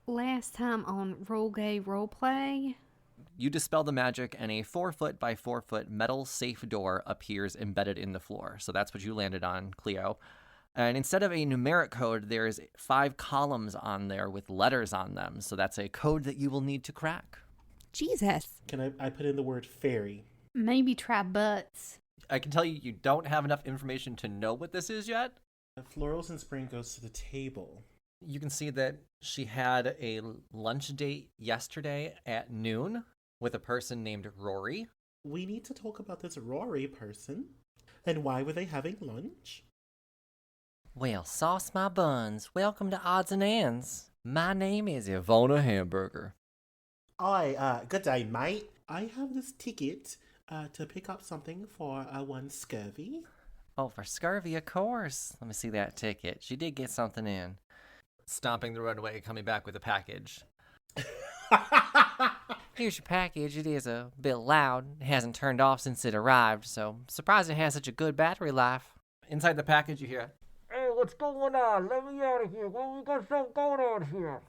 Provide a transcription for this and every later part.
Last time on Roll Gay Roleplay. You dispel the magic, and a 4-foot by 4-foot metal safe door appears embedded in the floor. So that's what you landed on, Cleo. And instead of a numeric code, there's 5 columns on there with letters on them. So that's a code that you will need to crack. Jesus. Can I put in the word fairy? Maybe try butts. I can tell you, you don't have enough information to know what this is yet. Florals and Spring goes to the table. You can see that she had a lunch date yesterday at noon with a person named Rory. We need to talk about this Rory person. And why were they having lunch? Well, sauce my buns. Welcome to Odds and Ends. My name is Ivona Hamburger. Good day, mate. I have this ticket to pick up something for one scurvy. Oh, for scurvy, of course. Let me see that ticket. She did get something in. Stomping the roadway, coming back with a package. Here's your package. It is a bit loud. It hasn't turned off since it arrived, so surprised it has such a good battery life. Inside the package, you hear, "Hey, what's going on? Let me out of here. Well, we got something going on here."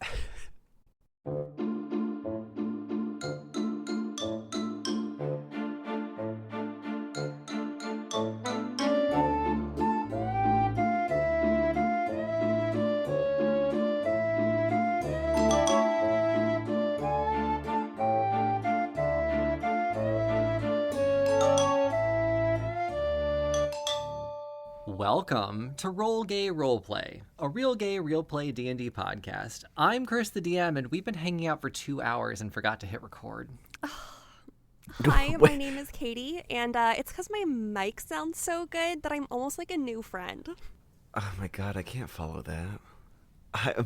Welcome to Roll Gay Roleplay, a real gay, real play D&D podcast. I'm Kris the DM, and we've been hanging out for 2 hours and forgot to hit record. Hi, my name is Katie, and it's because my mic sounds so good that I'm almost like a new friend. Oh my god, I can't follow that.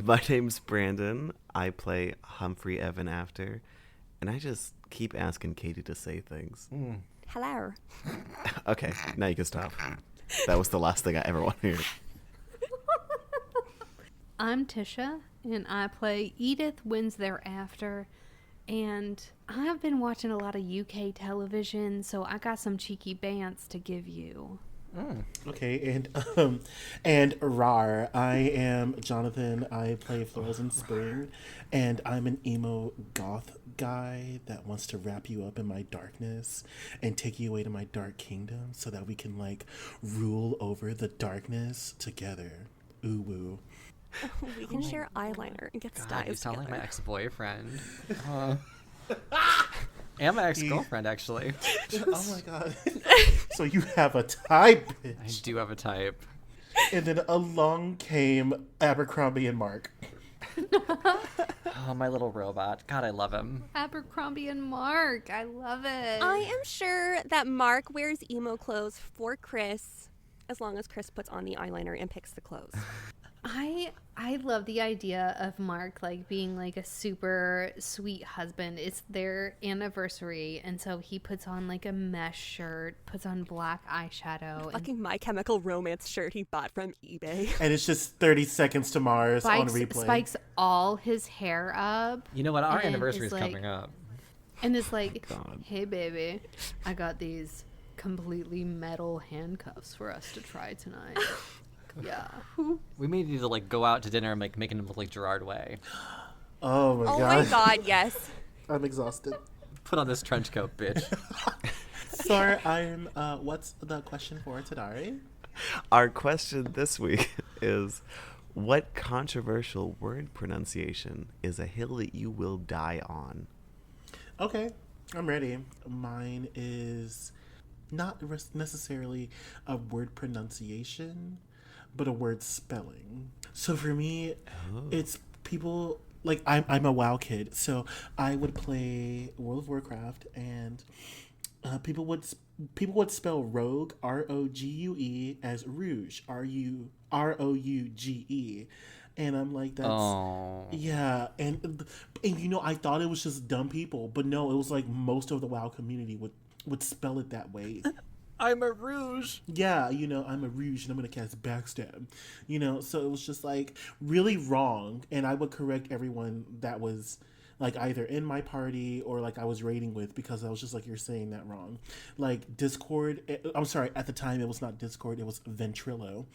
My name's Brandon. I play Humphrey Evan After, and I just keep asking Katie to say things. Hello. Okay, now you can stop. That was the last thing I ever want to hear. I'm Tisha, and I play Edith Wins Thereafter. And I've been watching a lot of UK television, so I got some cheeky bants to give you. Okay, and rar. I am Jonathan. I play Florals and Spring, and I'm an emo goth guy that wants to wrap you up in my darkness and take you away to my dark kingdom so that we can like rule over the darkness together. Ooh woo. We can share eyeliner and get God, styles you sound like together. my ex-boyfriend. And my ex-girlfriend, actually. Oh my god. So you have a type, I bitch. do have a type. And then along came Abercrombie and Mark. Oh, my little robot. God, I love him. Abercrombie and Mark. I love it. I am sure that Mark wears emo clothes for Kris, as long as Kris puts on the eyeliner and picks the clothes. I love the idea of Mark like being like a super sweet husband. It's their anniversary, and so he puts on like a mesh shirt, puts on black eyeshadow, and Fucking My Chemical Romance shirt he bought from eBay. And it's just 30 Seconds to Mars on spikes, replay. spikes all his hair up. You know what? Our And anniversary it's is like- coming up. And it's like, God. hey baby, I got these completely metal handcuffs for us to try tonight. Yeah. We may need to like go out to dinner and like making him look like Gerard Way. Oh my Oh god. my god, yes. I'm exhausted. Put on this trench coat, bitch. Sorry, I'm what's the question for today? Our question this week is, what controversial word pronunciation is a hill that you will die on? Okay, I'm ready. Mine is not necessarily a word pronunciation, but a word spelling. So for me, it's people like I'm a WoW kid, so I would play World of Warcraft, and people would spell rogue ROGUE as rouge ROUGE, and I'm like that's. Oh. Yeah, and you know I thought it was just dumb people, but no, it was like most of the WoW community would spell it that way. I'm a rouge. Yeah, you know, I'm a rouge and I'm gonna cast backstab. You know, so it was just like really wrong, and I would correct everyone that was like either in my party or like I was raiding with, because I was just like, you're saying that wrong. Like Discord, I'm sorry, at the time it was not Discord, it was Ventrilo.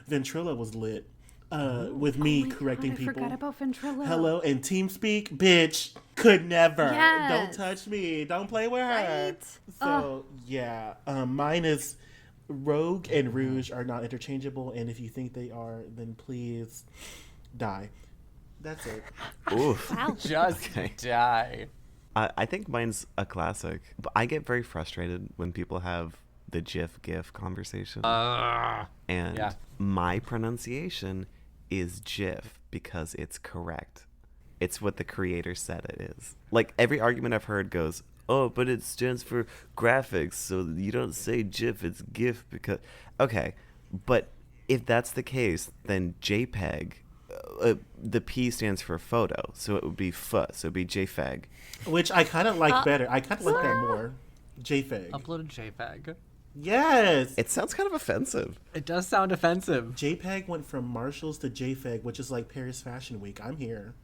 Ventrilo was lit. with me correcting I people. forgot about ventrilo. Hello, and TeamSpeak, bitch, could never. Yes. Don't touch me. Don't play with her. Right? So, yeah. Mine is Rogue and Rouge are not interchangeable, and if you think they are, then please die. That's it. Oof. Wow. Just die. I think mine's a classic. But I get very frustrated when people have the GIF conversation. And yeah. my pronunciation is GIF because it's correct. It's what the creator said it is. Like, every argument I've heard goes, oh, but it stands for graphics, so you don't say GIF, it's GIF because... Okay, but if that's the case, then JPEG, the P stands for photo, so it would be so it would be JPEG. Which I kind of like better. I kind of like that more. JPEG. Uploaded JPEG. Yes. It sounds kind of offensive. It does sound offensive. JPEG went from Marshalls to JPEG, which is like Paris Fashion Week. I'm here.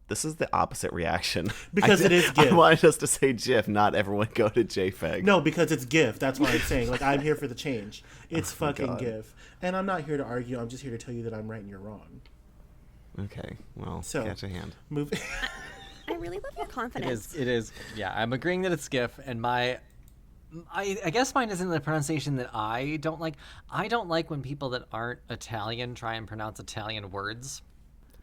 This is the opposite reaction. Because it is GIF. I wanted us to say GIF, not everyone go to JPEG. No, because it's GIF. That's what I'm saying. Like, I'm here for the change. It's fucking God. GIF. And I'm not here to argue. I'm just here to tell you that I'm right and you're wrong. Okay, well, So, catch a hand. Move. I really love your confidence. It is. Yeah, I'm agreeing that it's GIF, and I guess mine isn't the pronunciation that I don't like. I don't like when people that aren't Italian try and pronounce Italian words.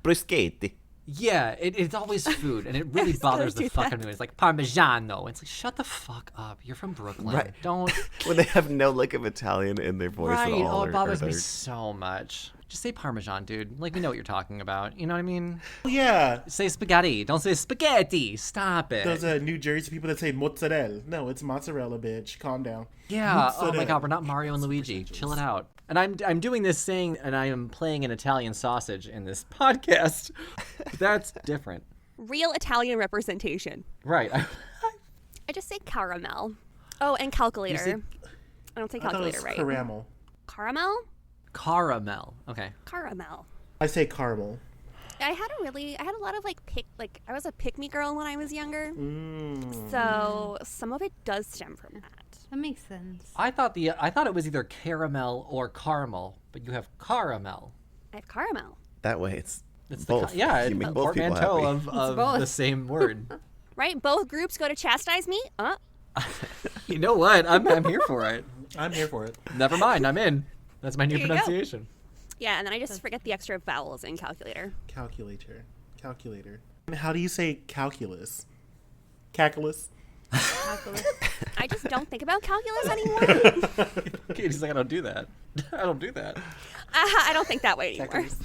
Bruschetti. Yeah, it's always food, and it really bothers the fuck out of me. It's like Parmigiano. It's like, shut the fuck up. You're from Brooklyn. Right. Don't. When they have no lick of Italian in their voice Right. at all. Oh, it bothers me they're- so much. Just say Parmesan, dude. Like, we know what you're talking about. You know what I mean? Yeah. Say spaghetti. Don't say spaghetti. Stop it. Those New Jersey people that say mozzarella. No, it's mozzarella, bitch. Calm down. Yeah. Oh my Mozzarella. God, we're not Mario and Luigi. Chill it out. And I'm doing this saying, and I am playing an Italian sausage in this podcast. That's different. Real Italian representation. Right. I just say caramel. Oh, and calculator. I don't say I thought it calculator, was right? caramel. Caramel? Caramel. Okay. Caramel. I say caramel. I had a lot of I was a pick-me girl when I was younger. Mm. So some of it does stem from that. That makes sense. I thought it was either caramel or caramel, but you have caramel. I have caramel. That way it's You both. You make the both people portmanteau happy. of both. the same word. Right? Both groups go to chastise me? You know what? I'm here for it. I'm here for it. Never mind. I'm in. That's my new There you go. pronunciation. Yeah, and then I just forget the extra vowels in calculator. Calculator. And how do you say calculus? Calculus? I just don't think about calculus anymore. Katie's like, I don't do that. I don't do that. I don't think that way anymore. Calculus.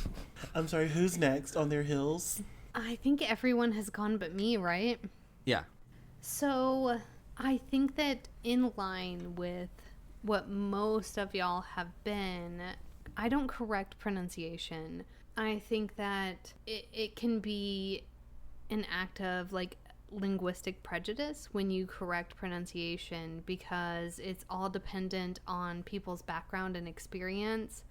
I'm sorry, who's next on their hills? I think everyone has gone but me, right? Yeah. So I think that in line with what most of y'all have been, I don't correct pronunciation. I think that it can be an act of like linguistic prejudice when you correct pronunciation because it's all dependent on people's background and experience.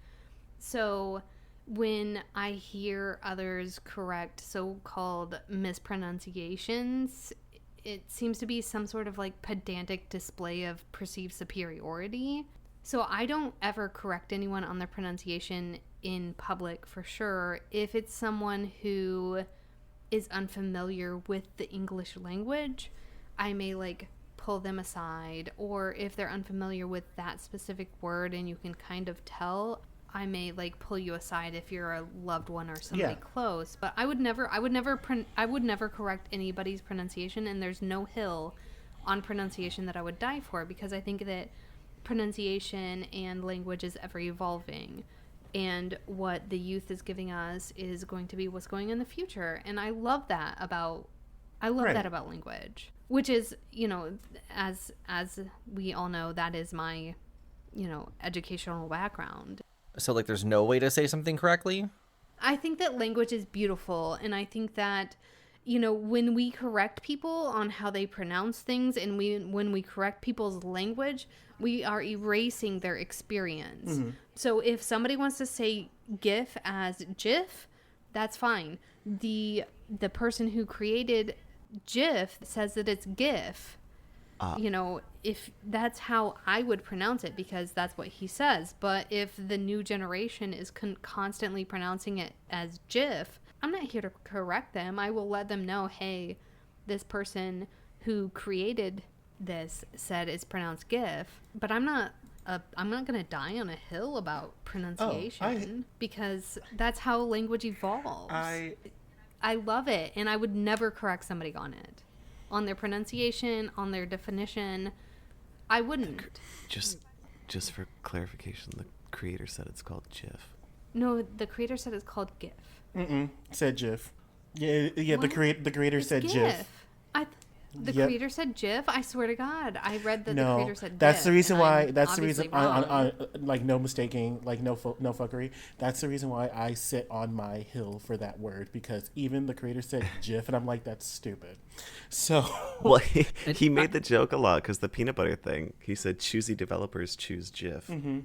So when I hear others correct so-called mispronunciations, it seems to be some sort of like pedantic display of perceived superiority. So I don't ever correct anyone on their pronunciation in public for sure. If it's someone who is unfamiliar with the English language, I may like pull them aside. Or if they're unfamiliar with that specific word and you can kind of tell, I may like pull you aside if you're a loved one or somebody close. But I would never correct anybody's pronunciation, and there's no hill on pronunciation that I would die for, because I think that pronunciation and language is ever evolving, and what the youth is giving us is going to be what's going in the future. And I love that about language, which is, you know, as we all know, that is my, you know, educational background. So, like, there's no way to say something correctly? I think that language is beautiful, and I think that, you know, when we correct people on how they pronounce things, and when we correct people's language, we are erasing their experience. Mm-hmm. So if somebody wants to say GIF as GIF, that's fine. The person who created GIF says that it's GIF. if that's how I would pronounce it, because that's what he says. But if the new generation is constantly pronouncing it as Jif, I'm not here to correct them. I will let them know, hey, this person who created this said it's pronounced GIF, but I'm not going to die on a hill about pronunciation because that's how language evolves. I love it, and I would never correct somebody on it. On their pronunciation, on their definition, I wouldn't. Just for clarification, the creator said it's called GIF. No, the creator said it's called GIF. Said GIF. Yeah. The creator said GIF. The creator said GIF. I swear to God, I read that the creator said GIF. That's the reason why. That's the obviously reason. On like no mistaking, like no fuckery. That's the reason why I sit on my hill for that word, because even the creator said GIF, and I'm like, that's stupid. So well, he made the joke a lot because the peanut butter thing. He said, "Choosy developers choose GIF." Mm-hmm.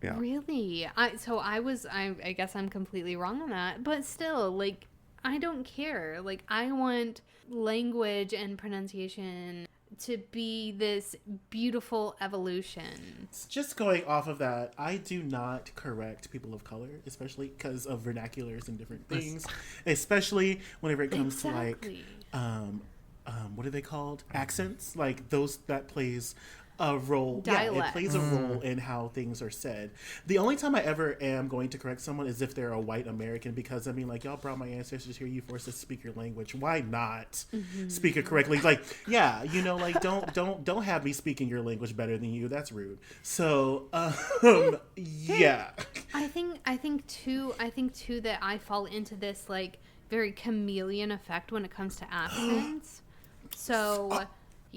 Yeah. Really? I guess I'm completely wrong on that, but still, like, I don't care. Like, I want language and pronunciation to be this beautiful evolution. Just going off of that, I do not correct people of color, especially because of vernaculars and different things, especially whenever it comes to like, what are they called? Accents, like those that plays a role. Dialect. Yeah, it plays a role in how things are said. The only time I ever am going to correct someone is if they're a white American, because I mean, like, y'all brought my ancestors here, you forced us to speak your language. Why not speak it correctly? Like, yeah, like don't have me speaking your language better than you. That's rude. So, yeah. I think too that I fall into this like very chameleon effect when it comes to accents. So.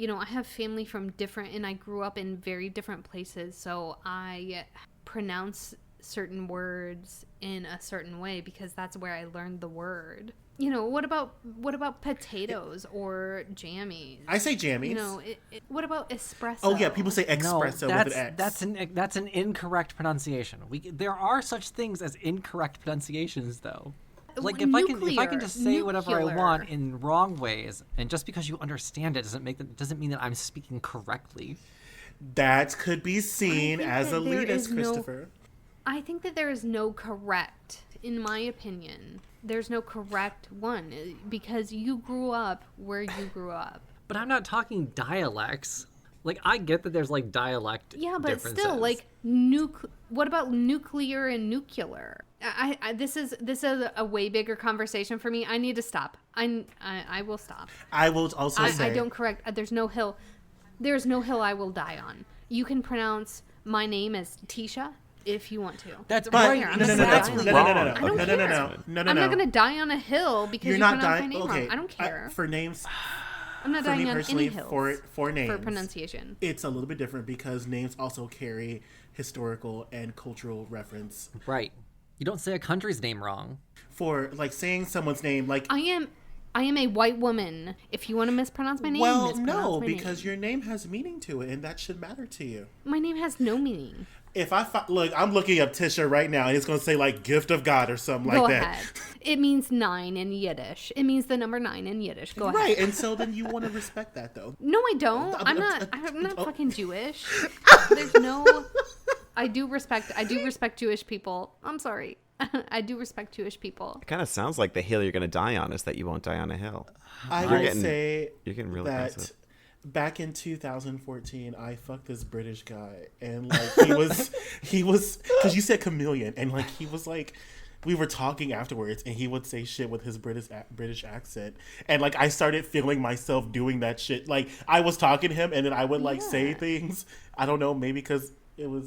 I have family from different, and I grew up in very different places, so I pronounce certain words in a certain way because that's where I learned the word. What about potatoes or jammies? I say jammies. What about espresso? Oh yeah, people say espresso with an X. That's an incorrect pronunciation. There are such things as incorrect pronunciations, though. Like if I can just say whatever I want in wrong ways, and just because you understand it doesn't mean that I'm speaking correctly. That could be seen as elitist, Christopher. I think that there is no correct, in my opinion. There's no correct one because you grew up where you grew up. But I'm not talking dialects. Like, I get that there's like dialect differences. Still, like what about nuclear and nuclear? This is a way bigger conversation for me. I need to stop. I will stop. I will also say I don't correct. There's no hill I will die on. You can pronounce my name as Tisha if you want to. That's right. I'm not gonna die on a hill because you're you not pronounce dying. my name Okay, wrong. I don't care. For names. I'm not for dying me on personally, any hills for names, for pronunciation. It's a little bit different because names also carry historical and cultural reference. Right. You don't say a country's name wrong. For like saying someone's name, like I am a white woman. If you want to mispronounce my name, well, no, because your name has meaning to it, and that should matter to you. My name has no meaning. If look, I'm looking up Tisha right now, and it's going to say like "gift of God" or something Go like ahead. that. It means 9 in Yiddish. It means the number 9 in Yiddish. Go ahead. Right, and so then you want to respect that, though. No, I don't. I'm not fucking Jewish. There's no. I do respect Jewish people. I'm sorry. I do respect Jewish people. It kind of sounds like the hill you're going to die on is that you won't die on a hill. I will say you're getting really that aggressive. Back in 2014, I fucked this British guy, and like he was because you said chameleon, and like he was like. We were talking afterwards, and he would say shit with his British accent, and like I started feeling myself doing that shit. Like I was talking to him, and then I would like say things. I don't know, maybe because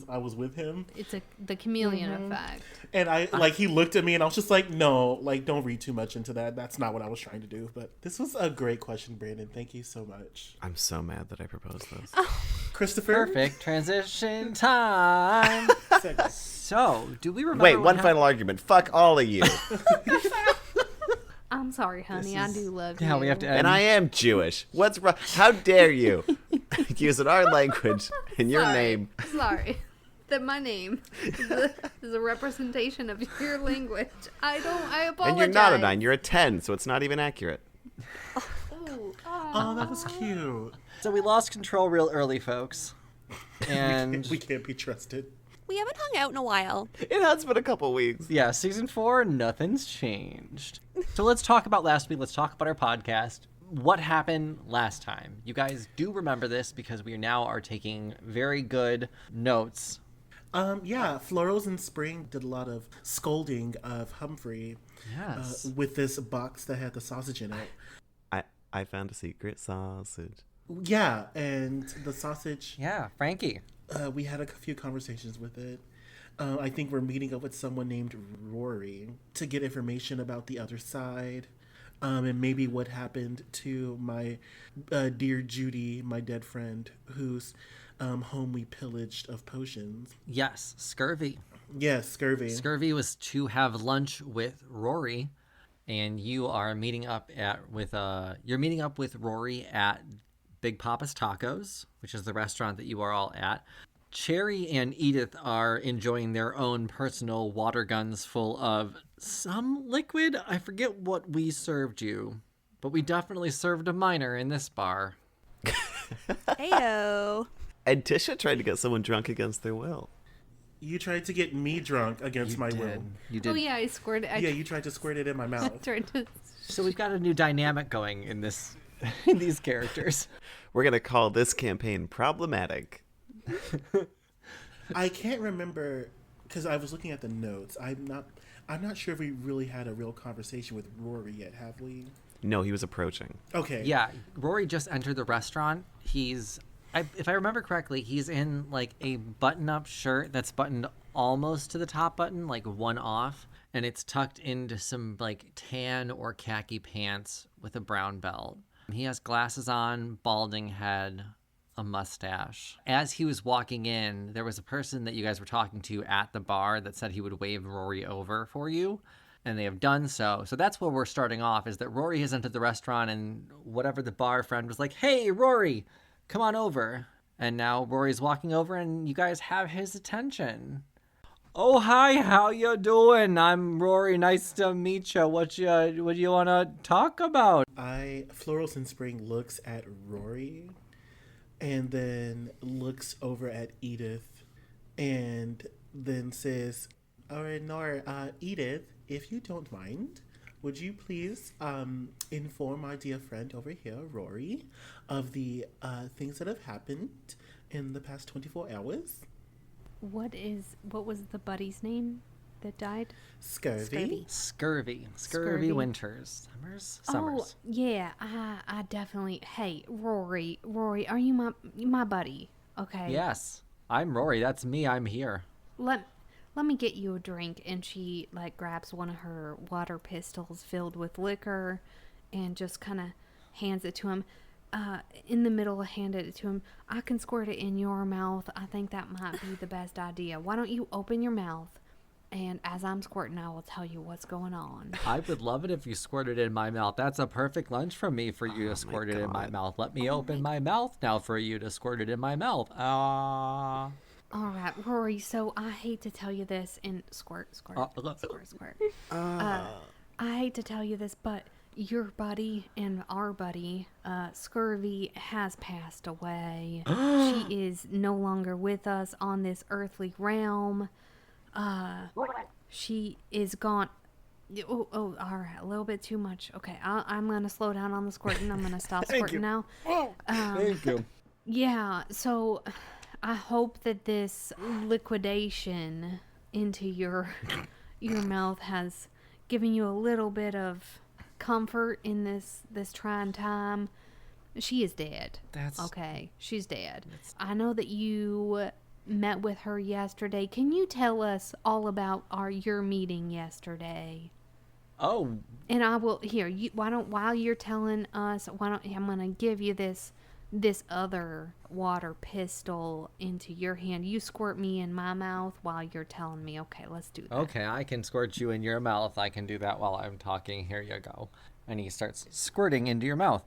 I was with him. It's the chameleon effect. And I like he looked at me, and I was just like, no, like don't read too much into that. That's not what I was trying to do. But this was a great question, Brandon. Thank you so much. I'm so mad that I proposed this. Christopher, Perfect transition time. So, do we remember? Wait, one final argument. Fuck all of you. I'm sorry, honey. I do love you. Yeah, we have to end. And I am Jewish. What's wrong? How dare you using our language and your name? Sorry. That my name is a representation of your language. I apologize. And you're not a 9, you're a 10, so it's not even accurate. Oh, Oh, that was cute. So we lost control real early, folks. And We can't be trusted. We haven't hung out in a while. It has been a couple weeks. yeah, season 4, nothing's changed. So let's talk about last week. Let's talk about our podcast. What happened last time? You guys do remember this because we now are taking very good notes. Yeah, Florals in Spring did a lot of scolding of Humphrey Yes. with this box that had the sausage in it. I found a secret sausage. Yeah, and the sausage, Yeah, Frankie. we had a few conversations with it. I think we're meeting up with someone named Rory to get information about the other side. And maybe what happened to my dear Judy, my dead friend, whose home we pillaged of potions. Yes, Scurvy. Yes, scurvy. Scurvy was to have lunch with Rory, and you are meeting up with Rory at Big Papa's Tacos, which is the restaurant that you are all at. Cherry and Edith are enjoying their own personal water guns full of some liquid. I forget what we served you, but we definitely served a minor in this bar. Heyo. And Tisha tried to get someone drunk against their will. You tried to get me drunk against my will. You did. Oh yeah, I scored. Yeah, you tried to squirt it in my mouth. tried to. So we've got a new dynamic going in this, in these characters. We're going to call this campaign problematic. I can't remember because I was looking at the notes. I'm not sure if we really had a real conversation with Rory yet, have we? No, he was approaching. Okay. Yeah, Rory just entered the restaurant. If I remember correctly, he's in like a button-up shirt that's buttoned almost to the top button, like one off, and it's tucked into some like tan or khaki pants with a brown belt. He has glasses on, balding head, a mustache. As he was walking in, there was a person that you guys were talking to at the bar that said he would wave Rory over for you, and they have done so. So that's where we're starting off, is that Rory has entered the restaurant, and whatever the bar friend was like, "Hey, Rory, come on over." And now Rory's walking over, and you guys have his attention. "Oh, hi, how you doing? I'm Rory. Nice to meet you. What you want to talk about?" Florals in Spring looks at Rory and then looks over at Edith and then says, "All right, Nora, Edith, if you don't mind, would you please inform my dear friend over here, Rory, of the things that have happened in the past 24 hours?" What was the buddy's name that died? Scurvy. Scurvy Winters. Summers. Oh yeah, I definitely. Hey, Rory, are you my buddy? Okay. Yes, I'm Rory. That's me. I'm here. Let me get you a drink. And she like grabs one of her water pistols filled with liquor, and just kind of hands it to him. In the middle, handed it to him. "I can squirt it in your mouth. I think that might be the best idea. Why don't you open your mouth? And as I'm squirting, I will tell you what's going on." I would love it if you squirted it in my mouth. That's a perfect lunch for me for you to squirt it in my mouth. Let me open my mouth now for you to squirt it in my mouth. All right, Rory. So I hate to tell you this, and squirt. I hate to tell you this, but your buddy and our buddy, Scurvy, has passed away. She is no longer with us on this earthly realm. She is gone. Oh, all right, a little bit too much. Okay, I'm gonna slow down on the squirting. I'm gonna stop squirting now. Thank you. Yeah, so I hope that this liquidation into your mouth has given you a little bit of comfort in this trying time. She is dead. Okay, she's dead. I know that you met with her yesterday. Can you tell us all about your meeting yesterday? Oh. And I will while you're telling us, I'm gonna give you this other water pistol into your hand. You squirt me in my mouth while you're telling me. Okay, let's do that. Okay, I can squirt you in your mouth. I can do that while I'm talking. Here you go. And he starts squirting into your mouth.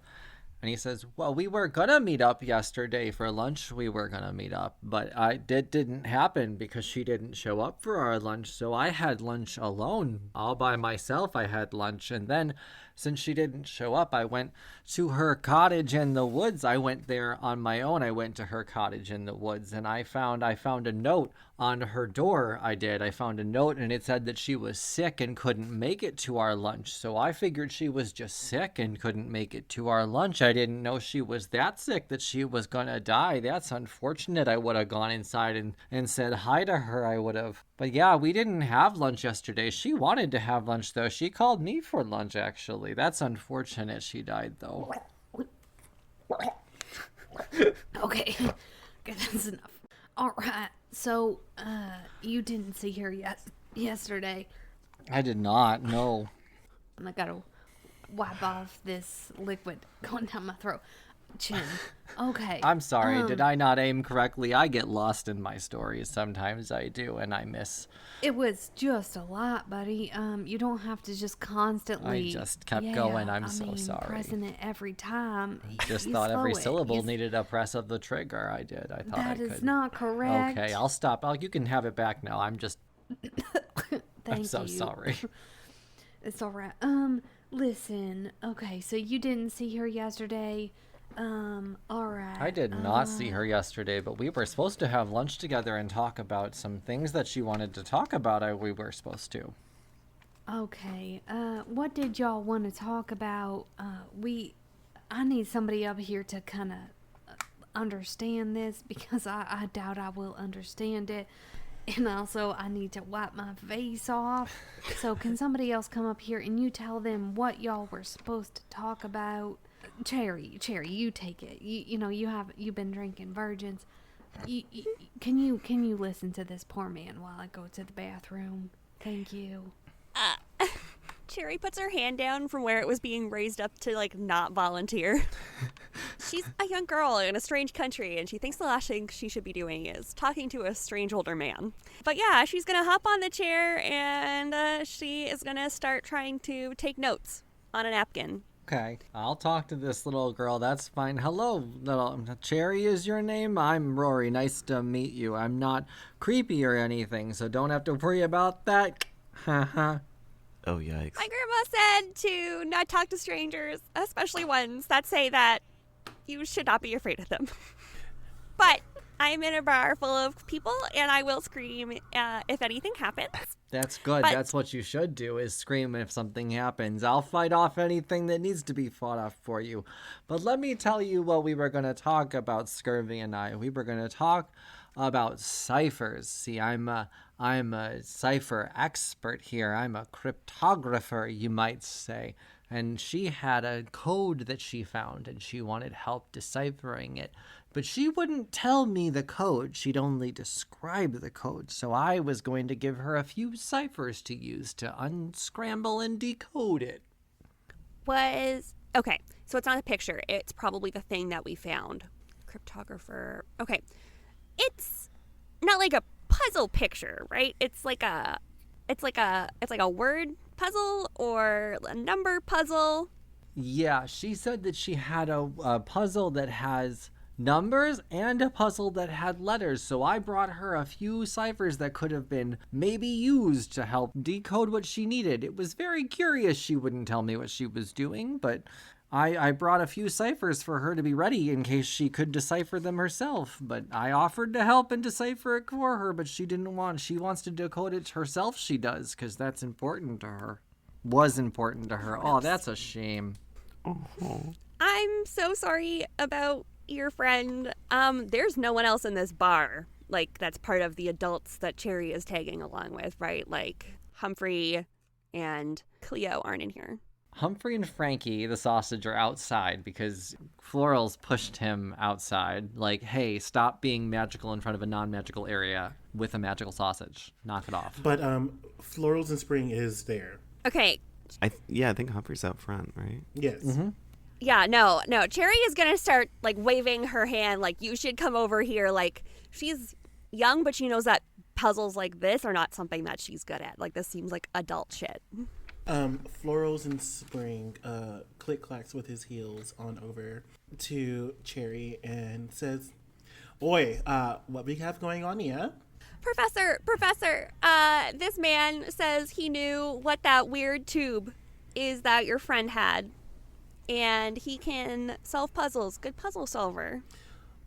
And he says, "Well, we were gonna meet up yesterday for lunch. We were gonna meet up, but it didn't happen because she didn't show up for our lunch. So I had lunch alone, all by myself. I had lunch, and then since she didn't show up, I went to her cottage in the woods. I went there on my own. I went to her cottage in the woods, and I found a note on her door. I found a note, and it said that she was sick and couldn't make it to our lunch. So I figured she was just sick and couldn't make it to our lunch. I didn't know she was that sick that she was gonna die. That's unfortunate. I would have gone inside and said hi to her. I would have. But yeah, we didn't have lunch yesterday. She wanted to have lunch, though. She called me for lunch, actually. That's unfortunate she died, though. Okay, that's enough. All right, so, you didn't see her yesterday. I did not, no. I gotta wipe off this liquid going down my throat. Chin. Okay. I'm sorry, did I not aim correctly? I get lost in my stories. Sometimes I do, and I miss. It was just a lot, buddy. You don't have to just constantly. I just kept going. I'm so sorry. Pressing it every time. Just thought every syllable needed a press of the trigger. I did. I thought that I could. That is not correct. Okay, I'll stop. You can have it back now. I'm just. I'm so sorry. It's all right. Listen. Okay, so you didn't see her yesterday. All right. I did not see her yesterday, but we were supposed to have lunch together and talk about some things that she wanted to talk about. We were supposed to. Okay. What did y'all want to talk about? I need somebody up here to kind of understand this because I doubt I will understand it. And also, I need to wipe my face off. So can somebody else come up here and you tell them what y'all were supposed to talk about? Cherry, you take it. You know you've been drinking virgins. Can you listen to this poor man while I go to the bathroom? Thank you. Cherry puts her hand down from where it was being raised up to like not volunteer. She's a young girl in a strange country, and she thinks the last thing she should be doing is talking to a strange older man. But yeah, she's gonna hop on the chair and she is gonna start trying to take notes on a napkin. Okay, I'll talk to this little girl. That's fine. Hello, little Cherry is your name? I'm Rory. Nice to meet you. I'm not creepy or anything, so don't have to worry about that. Haha. Oh, yikes. My grandma said to not talk to strangers, especially ones that say that you should not be afraid of them. But I'm in a bar full of people, and I will scream if anything happens. That's good. That's what you should do, is scream if something happens. I'll fight off anything that needs to be fought off for you. But let me tell you what we were going to talk about, Scurvy and I. We were going to talk about ciphers. See, I'm a cipher expert here. I'm a cryptographer, you might say. And she had a code that she found, and she wanted help deciphering it. But she wouldn't tell me the code. She'd only describe the code. So I was going to give her a few ciphers to use to unscramble and decode it. Okay, so it's not a picture. It's probably the thing that we found. Cryptographer. Okay. It's not like a puzzle picture, right? It's like a word puzzle or a number puzzle. Yeah, she said that she had a puzzle that has numbers and a puzzle that had letters, so I brought her a few ciphers that could have been maybe used to help decode what she needed. It was very curious she wouldn't tell me what she was doing, but I brought a few ciphers for her to be ready in case she could decipher them herself. But I offered to help and decipher it for her, but she didn't want. She wants to decode it herself, she does, because that's important to her. Was important to her. Oh, that's a shame. Oh. I'm so sorry about your friend. There's no one else in this bar, like, that's part of the adults that Cherry is tagging along with, right? Like, Humphrey and Cleo aren't in here. Humphrey and Frankie, the sausage, are outside because Florals pushed him outside. Like, hey, stop being magical in front of a non-magical area with a magical sausage. Knock it off. But Florals and Spring is there. Okay. I think Humphrey's out front, right? Yes. Mm-hmm. Yeah, no. Cherry is gonna start, like, waving her hand, like, you should come over here. Like, she's young, but she knows that puzzles like this are not something that she's good at. Like, this seems like adult shit. Florals and Spring click-clacks with his heels on over to Cherry and says, Oi, what we have going on here? Professor, this man says he knew what that weird tube is that your friend had, and he can solve puzzles. Good puzzle solver.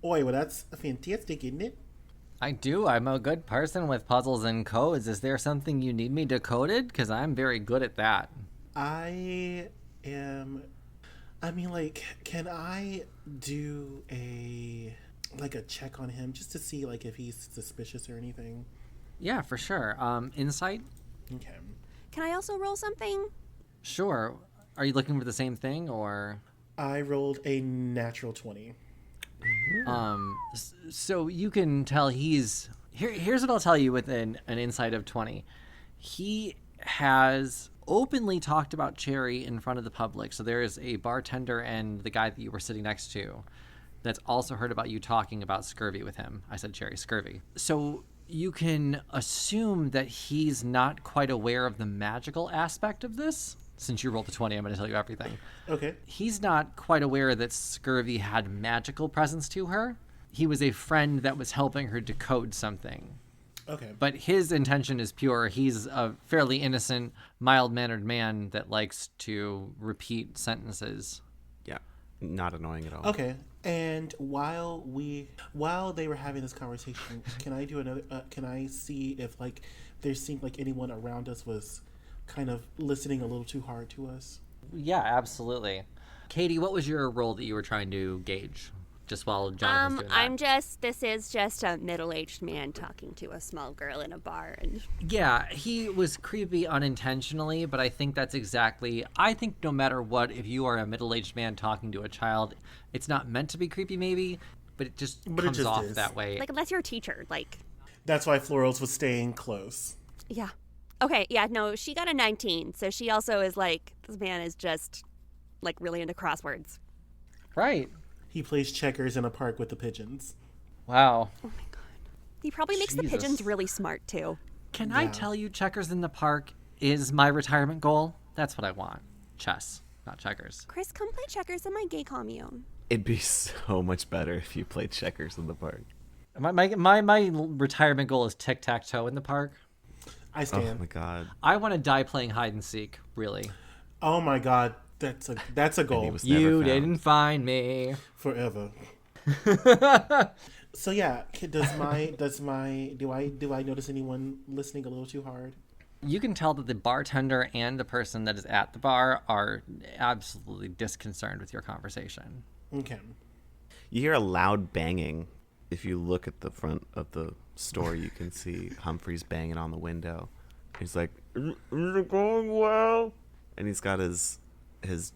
Oi, well, that's fantastic, isn't it? I do. I'm a good person with puzzles and codes. Is there something you need me decoded? Because I'm very good at that. I mean, like, can I do a check on him just to see, like, if he's suspicious or anything? Yeah, for sure. Insight? Okay. Can I also roll something? Sure. Are you looking for the same thing, or? I rolled a natural 20. So you can tell he's... Here's what I'll tell you with an insight of 20. He has openly talked about Cherry in front of the public. So there is a bartender and the guy that you were sitting next to that's also heard about you talking about scurvy with him. I said Cherry, scurvy. So you can assume that he's not quite aware of the magical aspect of this. Since you rolled the 20, I'm going to tell you everything. Okay. He's not quite aware that scurvy had magical presence to her. He was a friend that was helping her decode something. Okay. But his intention is pure. He's a fairly innocent, mild-mannered man that likes to repeat sentences. Yeah, not annoying at all. Okay. And while they were having this conversation, can I do another? Can I see if, like, there seemed like anyone around us was kind of listening a little too hard to us? Yeah, absolutely. Katie, what was your role that you were trying to gauge? Just while Jonathan's doing that. This is just a middle-aged man talking to a small girl in a bar. And Yeah, he was creepy unintentionally, but I think that's exactly... I think no matter what, if you are a middle-aged man talking to a child, it's not meant to be creepy maybe, but it just comes off is. that way. like, unless you're a teacher, like... That's why Florals was staying close. Yeah. Okay, yeah, no, she got a 19, so she also is like, this man is just, like, really into crosswords. Right. He plays checkers in a park with the pigeons. Wow. Oh my god. He probably makes the Jesus. pigeons really smart, too. Can I tell you checkers in the park is my retirement goal? That's what I want. Chess, not checkers. Kris, come play checkers in my gay commune. It'd be so much better if you played checkers in the park. My retirement goal is tic-tac-toe in the park. I stand. Oh my god. I want to die playing hide and seek, really. Oh my god, that's a goal. And he was never You found. didn't find me. Forever. So yeah, do I notice anyone listening a little too hard? You can tell that the bartender and the person that is at the bar are absolutely disconcerted with your conversation. Okay. You hear a loud banging. If you look at the front of the store, you can see Humphrey's banging on the window. He's like, "Is it going well?" And he's got his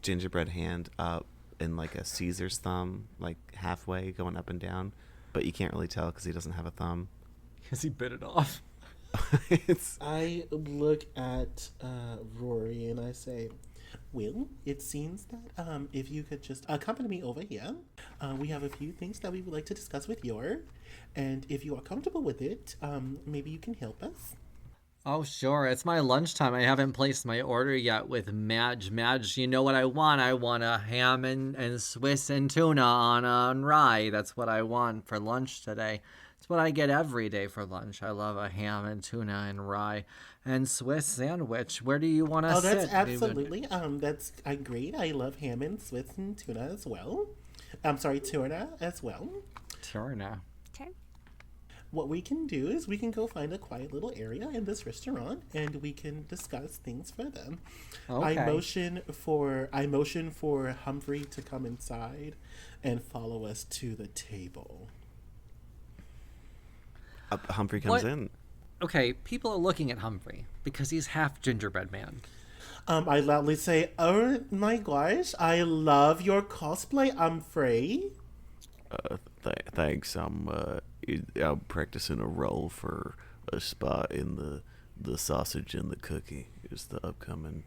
gingerbread hand up in like a Caesar's thumb, like halfway going up and down. But you can't really tell because he doesn't have a thumb. Because he bit it off. I look at Rory and I say, well, it seems that if you could just accompany me over here, we have a few things that we would like to discuss with you. And if you are comfortable with it, maybe you can help us. Oh, sure. It's my lunchtime. I haven't placed my order yet with Madge. Madge, you know what I want? I want a ham and Swiss and tuna on rye. That's what I want for lunch today. It's what I get every day for lunch. I love a ham and tuna and rye and Swiss sandwich. Where do you want to sit? Oh, that's absolutely. That's great. I love ham and Swiss and tuna as well. I'm sorry, tuna as well. Tuna. Okay. What we can do is we can go find a quiet little area in this restaurant and we can discuss things further. Okay. I motion for Humphrey to come inside and follow us to the table. Humphrey comes What? in. Okay, people are looking at Humphrey because he's half gingerbread man. I loudly say, "Oh my gosh, I love your cosplay, Humphrey." Thanks. I'm practicing a role for a spot in the Sausage and the Cookie. Is the upcoming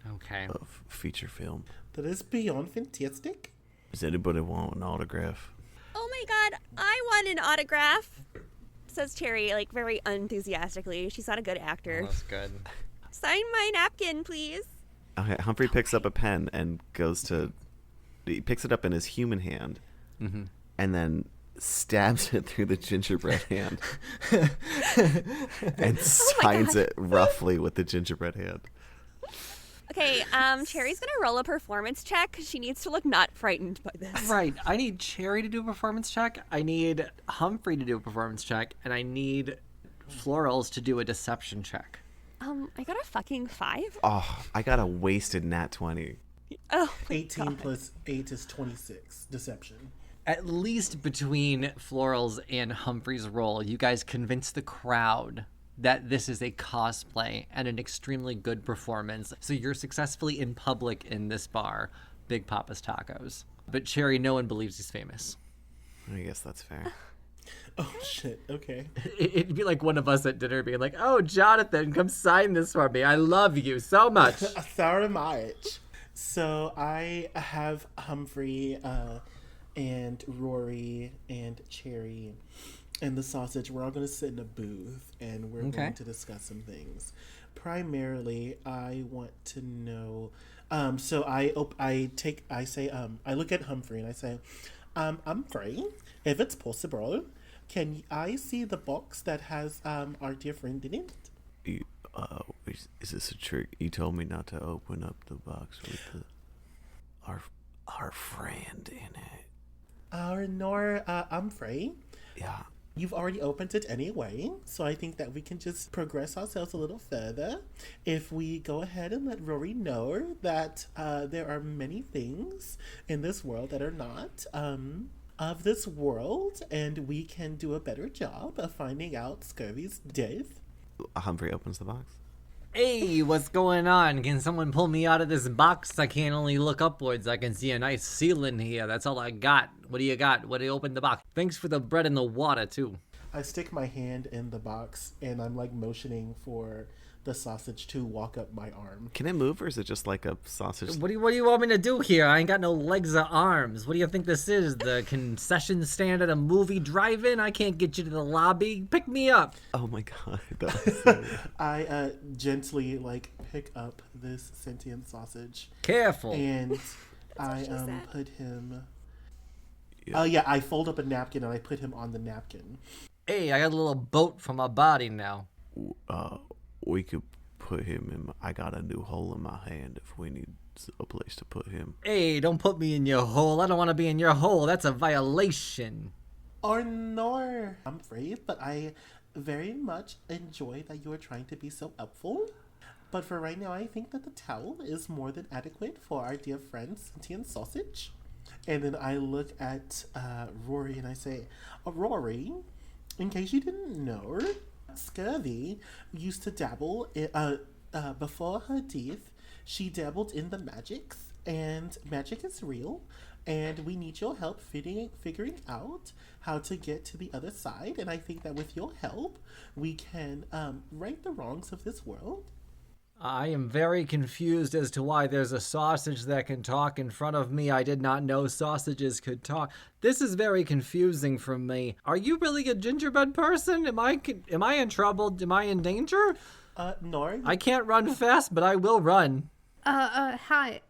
Okay. feature film. That is beyond fantastic. Does anybody want an autograph? Oh my god, I want an autograph, says Cherry, like, very unenthusiastically. She's not a good actor. Oh, that's good. Sign my napkin, please. Okay, Humphrey picks up a pen and he picks it up in his human hand, and then stabs it through the gingerbread hand, and signs it roughly with the gingerbread hand. Okay, Cherry's gonna roll a performance check. She needs to look not frightened by this. Right. I need Cherry to do a performance check. I need Humphrey to do a performance check. And I need Florals to do a deception check. I got a fucking 5. Oh, I got a wasted nat 20. Oh, 18 plus 8 is 26. Deception. At least between Florals and Humphrey's roll, you guys convince the crowd that this is a cosplay and an extremely good performance. So you're successfully in public in this bar, Big Papa's Tacos. But Cherry, no one believes he's famous. I guess that's fair. Oh, shit. Okay. It'd be like one of us at dinner being like, oh, Jonathan, come sign this for me. I love you so much. So much. So I have Humphrey and Rory and Cherry and the sausage. We're all going to sit in a booth and we're going to discuss some things. Primarily, I want to know. So I look at Humphrey and I say, Humphrey, if it's possible, can I see the box that has our dear friend in it? Is this a trick? You told me not to open up the box with our friend in it. Humphrey. Yeah. You've already opened it anyway, so I think that we can just progress ourselves a little further if we go ahead and let Rory know that there are many things in this world that are not of this world, and we can do a better job of finding out Scurvy's death. Humphrey opens the box. Hey, what's going on? Can someone pull me out of this box? I can't only look upwards. I can see a nice ceiling here. That's all I got. What do you got? What do you open the box? Thanks for the bread and the water, too. I stick my hand in the box, and I'm like motioning for the sausage to walk up my arm. Can it move, or is it just like a sausage? What do you want me to do here? I ain't got no legs or arms. What do you think this is? The concession stand at a movie drive-in? I can't get you to the lobby. Pick me up. Oh my god. I gently like pick up this sentient sausage. Careful. And I put him. I fold up a napkin and I put him on the napkin. Hey, I got a little boat for my body now. We could put him in. I got a new hole in my hand if we need a place to put him. Hey, don't put me in your hole. I don't want to be in your hole. That's a violation. Or nor, Humphrey, but I very much enjoy that you are trying to be so helpful. But for right now, I think that the towel is more than adequate for our dear friend sentient sausage. And then I look at Rory and I say, Rory, in case you didn't know, Scurvy used to dabble before her death. She dabbled in the magics, and magic is real, and we need your help figuring out how to get to the other side. And I think that with your help, we can right the wrongs of this world. I am very confused as to why there's a sausage that can talk in front of me. I did not know sausages could talk. This is very confusing for me. Are you really a gingerbread person? Am I in trouble? Am I in danger? No. I can't run fast, but I will run. Hi,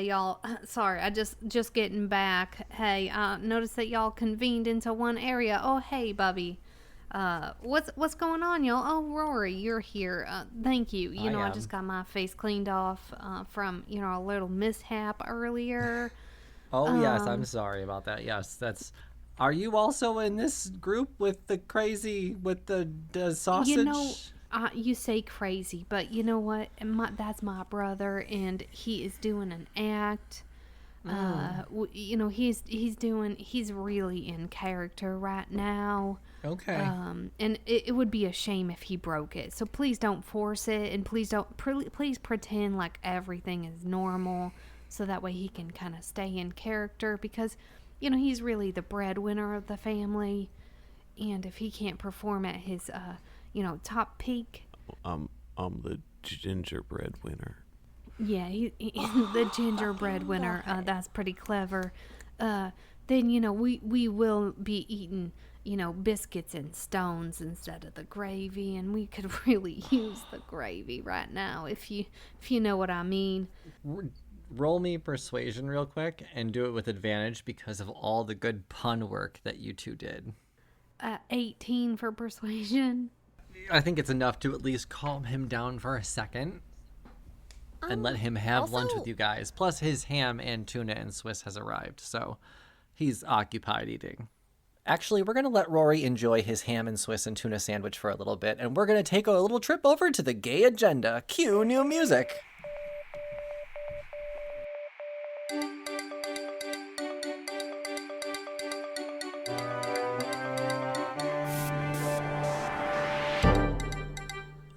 y'all. Sorry, I just getting back. Hey, noticed that y'all convened into one area. Oh, hey, Bubby. What's going on, y'all? Oh, Rory, you're here. Thank you. I just got my face cleaned off from a little mishap earlier. Oh yes, I'm sorry about that. Yes, that's. Are you also in this group with the sausage? You say crazy, but you know what? That's my brother, and he is doing an act. He's really in character right now. Okay. And it would be a shame if he broke it. So please don't force it, and please pretend like everything is normal, so that way he can kind of stay in character, because he's really the breadwinner of the family, and if he can't perform at his top peak. I'm the gingerbread winner. Yeah, he's the gingerbread winner. That's pretty clever. Then we will be eating biscuits and stones instead of the gravy, and we could really use the gravy right now, if you know what I mean. Roll me persuasion real quick, and do it with advantage because of all the good pun work that you two did. 18 for persuasion. I think it's enough to at least calm him down for a second. and let him have lunch also- with you guys. Plus, his ham and tuna and Swiss has arrived, so he's occupied eating. Actually, we're going to let Rory enjoy his ham and Swiss and tuna sandwich for a little bit, and we're going to take a little trip over to the gay agenda. Cue new music.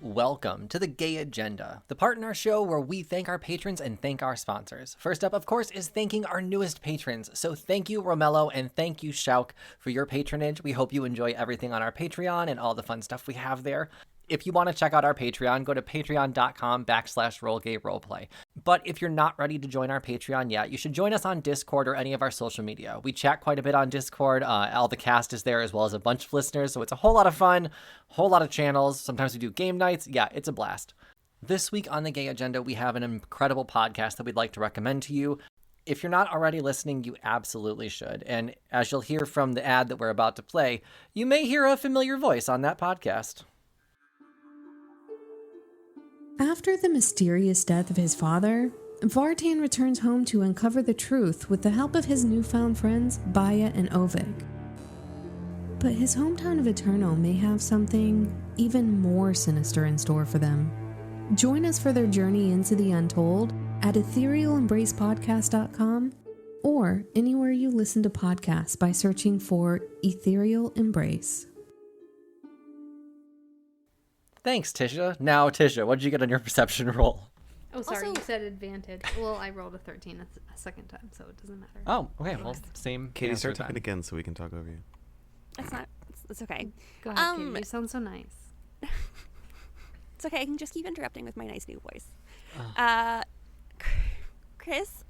Welcome to the Gay Agenda, the part in our show where we thank our patrons and thank our sponsors. First up, of course, is thanking our newest patrons. So thank you, Romello, and thank you, Shauk, for your patronage. We hope you enjoy everything on our Patreon and all the fun stuff we have there. If you want to check out our Patreon, go to patreon.com/rollgayroleplay. But if you're not ready to join our Patreon yet, you should join us on Discord or any of our social media. We chat quite a bit on Discord. All the cast is there, as well as a bunch of listeners, so it's a whole lot of fun, whole lot of channels. Sometimes we do game nights. Yeah, it's a blast. This week on the Gay Agenda, we have an incredible podcast that we'd like to recommend to you. If you're not already listening, you absolutely should. And as you'll hear from the ad that we're about to play, you may hear a familiar voice on that podcast. After the mysterious death of his father, Vartan returns home to uncover the truth with the help of his newfound friends, Baya and Ovik. But his hometown of Eterno may have something even more sinister in store for them. Join us for their journey into the untold at etherealembracepodcast.com or anywhere you listen to podcasts by searching for Ethereal Embrace. Thanks, Tisha. Now, Tisha, what did you get on your perception roll? Oh, sorry, Also- you said advantage. Well, I rolled a 13 a second time, so it doesn't matter. Oh, okay. Well, same. Katie, answer start then. talking again so we can talk over you. It's not. It's okay. Go ahead, Katie. You sound so nice. It's okay. I can just keep interrupting with my nice new voice. Kris,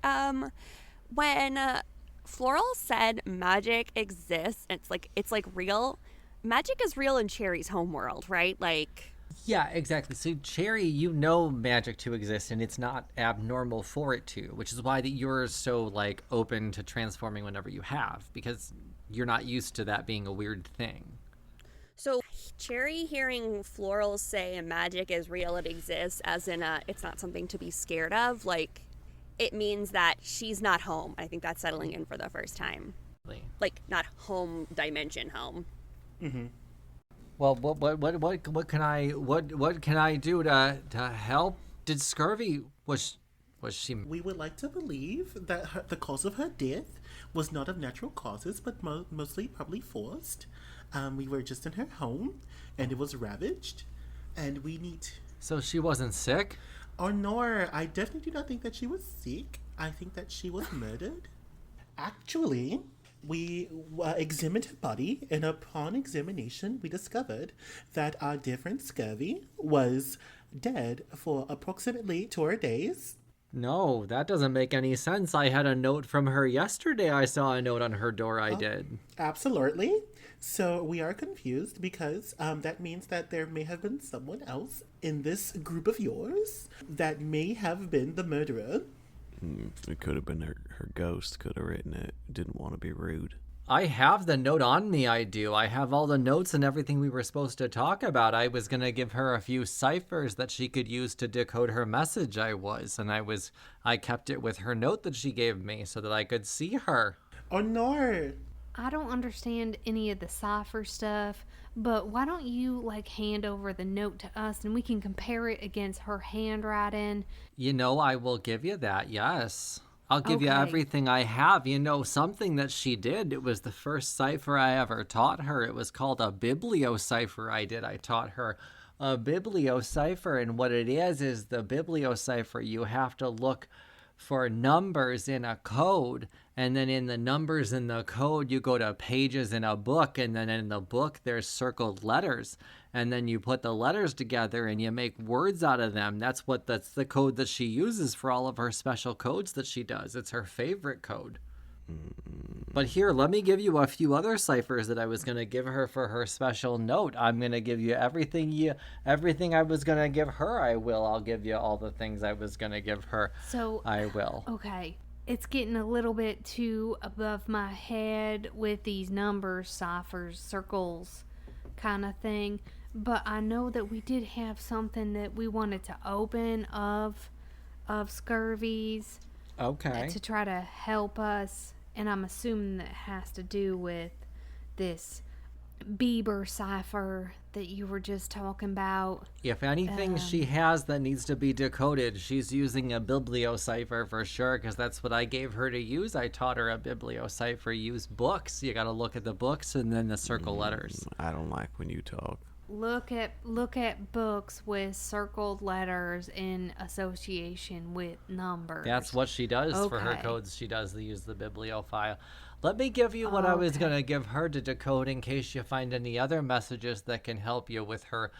when Floral said magic exists, it's like real. Magic is real in Cherry's homeworld, right? Like. Yeah, exactly. So, Cherry, you know magic to exist, and it's not abnormal for it to, which is why that you're so, like, open to transforming whenever you have, because you're not used to that being a weird thing. So, Cherry hearing Floral say magic is real, it exists, as in it's not something to be scared of, like, it means that she's not home. I think that's settling in for the first time. Like, not home dimension home. Mm-hmm. Well, what can I do to help? Did scurvy was she? We would like to believe that the cause of her death was not of natural causes, but mostly probably forced. We were just in her home, and it was ravaged, and we need... So she wasn't sick? Oh, no, I definitely do not think that she was sick. I think that she was murdered. Actually, we examined her body, and upon examination, we discovered that our dear friend Scurvy was dead for approximately 2 days. No, that doesn't make any sense. I had a note from her yesterday. I saw a note on her door. I did. Absolutely. So we are confused because that means that there may have been someone else in this group of yours that may have been the murderer. It could have been her ghost could have written it. Didn't want to be rude. I have the note on me, I do. I have all the notes and everything we were supposed to talk about. I was going to give her a few ciphers that she could use to decode her message, and I kept it with her note that she gave me so that I could see her. Oh, no. I don't understand any of the cipher stuff, but why don't you, like, hand over the note to us and we can compare it against her handwriting? You know, I will give you that, yes. I'll give you Okay. everything I have. You know, something that she did, it was the first cipher I ever taught her. It was called a bibliocipher I taught her a bibliocipher, and what it is the bibliocipher, you have to look for numbers in a code, and then in the numbers in the code you go to pages in a book, and then in the book there's circled letters, and then you put the letters together and you make words out of them. That's the code that she uses for all of her special codes that she does. It's her favorite code. But here, let me give you a few other ciphers that I was going to give her for her special note. I'm going to give you everything I was going to give her, I will. I'll give you all the things I was going to give her. So, I will. okay, it's getting a little bit too above my head with these numbers, ciphers, circles kind of thing. But I know that we did have something that we wanted to open of of scurvies. Okay. To try to help us. And I'm assuming that has to do with this Bieber cipher that you were just talking about. If anything she has that needs to be decoded, she's using a bibliocipher for sure, because that's what I gave her to use. I taught her a bibliocipher. Use books. You got to look at the books and then the circle letters. I don't like when you talk. Look at books with circled letters in association with numbers. That's what she does for her Okay. codes. She does use the bibliophile. Let me give you what I was going to give her to decode in case you find any other messages that can help you with her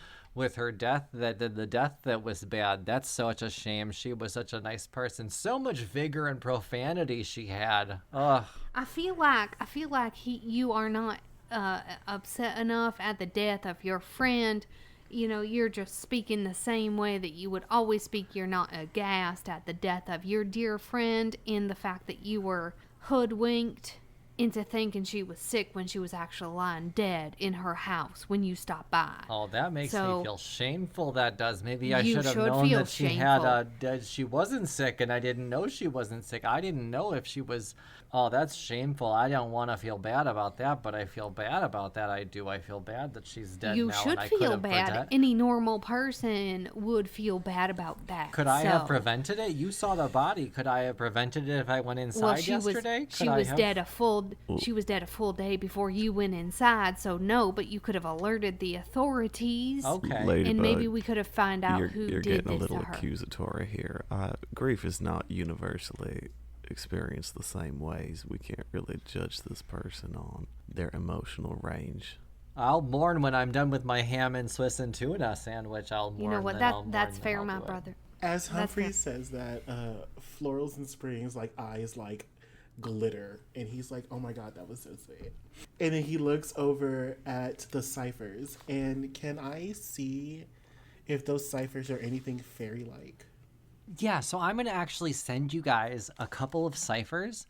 death, the death that was bad. That's such a shame. She was such a nice person. So much vigor and profanity she had. Ugh. I feel like you are not upset enough at the death of your friend. You know, you're just speaking the same way that you would always speak. You're not aghast at the death of your dear friend in the fact that you were hoodwinked into thinking she was sick when she was actually lying dead in her house when you stopped by. Oh, that makes So, me feel shameful. That does. Maybe I you should have should known feel that she had that she wasn't sick, and I didn't know she wasn't sick. I didn't know if she was. Oh, that's shameful. I don't want to feel bad about that, but I feel bad about that. I do. I feel bad that she's dead You now. should and I could feel have bad. prevent- Any normal person would feel bad about that. Could I have So- prevented it? You saw the body. Could I have prevented it if I went inside yesterday? She was dead a full day before you went inside, so no, but you could have alerted the authorities. Okay. Ladybug, And maybe we could have found out who you're did getting a this little to her. accusatory here. Grief is not universally experienced the same ways. We can't really judge this person on their emotional range. I'll mourn when I'm done with my ham and Swiss and tuna sandwich. I'll mourn. You know what? then I'll That's mourn, fair, then I'll my do it. brother. As That's Humphrey fair. says that, Florals and Springs, like, eyes, like, glitter. And he's like, oh my God, that was so sweet. And then he looks over at the ciphers. And can I see if those ciphers are anything fairy-like? Yeah, so I'm going to actually send you guys a couple of ciphers,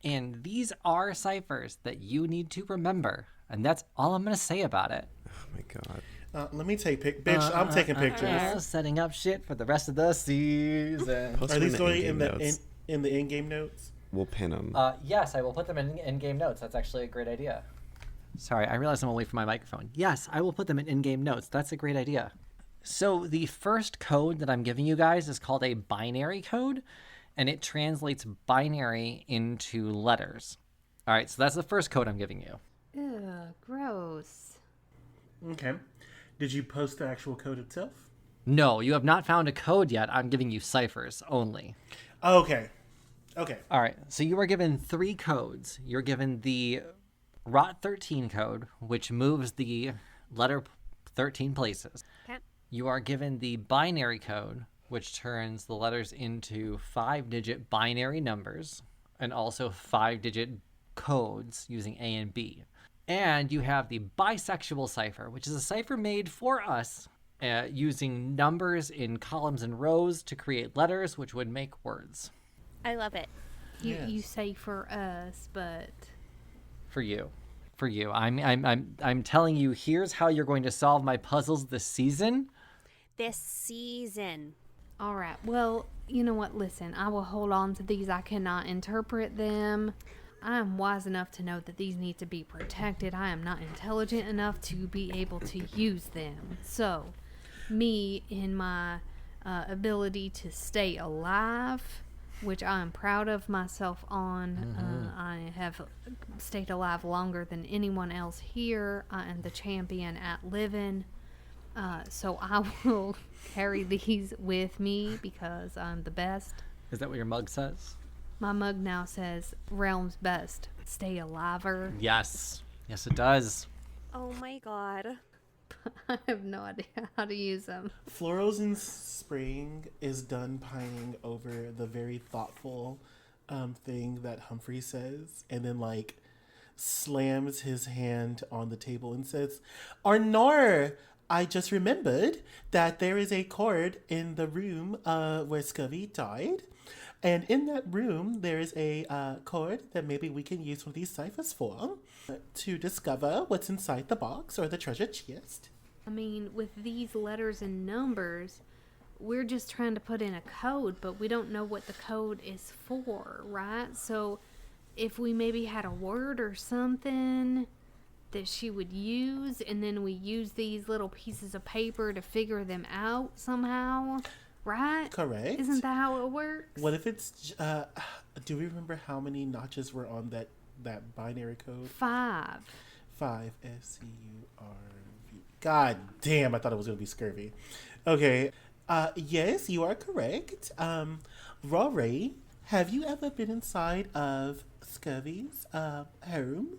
and these are ciphers that you need to remember, and that's all I'm going to say about it. Oh my God. Let me take bitch, I'm taking pictures. Setting up shit for the rest of the season. Post Are them these in going in-game in the notes. in the in-game notes? We'll pin them. Yes, I will put them in in-game notes. That's actually a great idea. Sorry, I realized I'm away from my microphone. Yes, I will put them in in-game notes. That's a great idea. So the first code that I'm giving you guys is called a binary code, and it translates binary into letters. All right, so that's the first code I'm giving you. Ugh, gross. Okay. Did you post the actual code itself? No, you have not found a code yet. I'm giving you ciphers only. Okay. All right, so you are given 3 codes. You're given the Rot 13 code, which moves the letter 13 places. Okay. You are given the binary code, which turns the letters into 5-digit binary numbers and also 5-digit codes using A and B. And you have the bisexual cipher, which is a cipher made for us using numbers in columns and rows to create letters, which would make words. I love it. You say for us, but For you. I'm telling you, here's how you're going to solve my puzzles this season. This season. all right. Well, you know what? Listen, I will hold on to these. I cannot interpret them. I am wise enough to know that these need to be protected. I am not intelligent enough to be able to use them. So, me in my ability to stay alive, which I am proud of myself on. I have stayed alive longer than anyone else here. I am the champion at living. So I will carry these with me because I'm the best. Is that what your mug says? My mug now says Realm's best. Stay aliver. Yes. Yes, it does. Oh my God. I have no idea how to use them. Florals in Spring is done pining over the very thoughtful thing that Humphrey says, and then like slams his hand on the table and says, Arnor, I just remembered that there is a cord in the room where Scurvy died. And in that room, there is a cord that maybe we can use one of these ciphers for to discover what's inside the box or the treasure chest. I mean, with these letters and numbers, we're just trying to put in a code, but we don't know what the code is for, right? So if we maybe had a word or something that she would use, and then we use these little pieces of paper to figure them out somehow, right? Correct. Isn't that how it works? What if it's, do we remember how many notches were on that binary code? 5. 5, SCURV. God damn, I thought it was going to be scurvy. Okay. Yes, you are correct. Rory, have you ever been inside of Scurvy's home?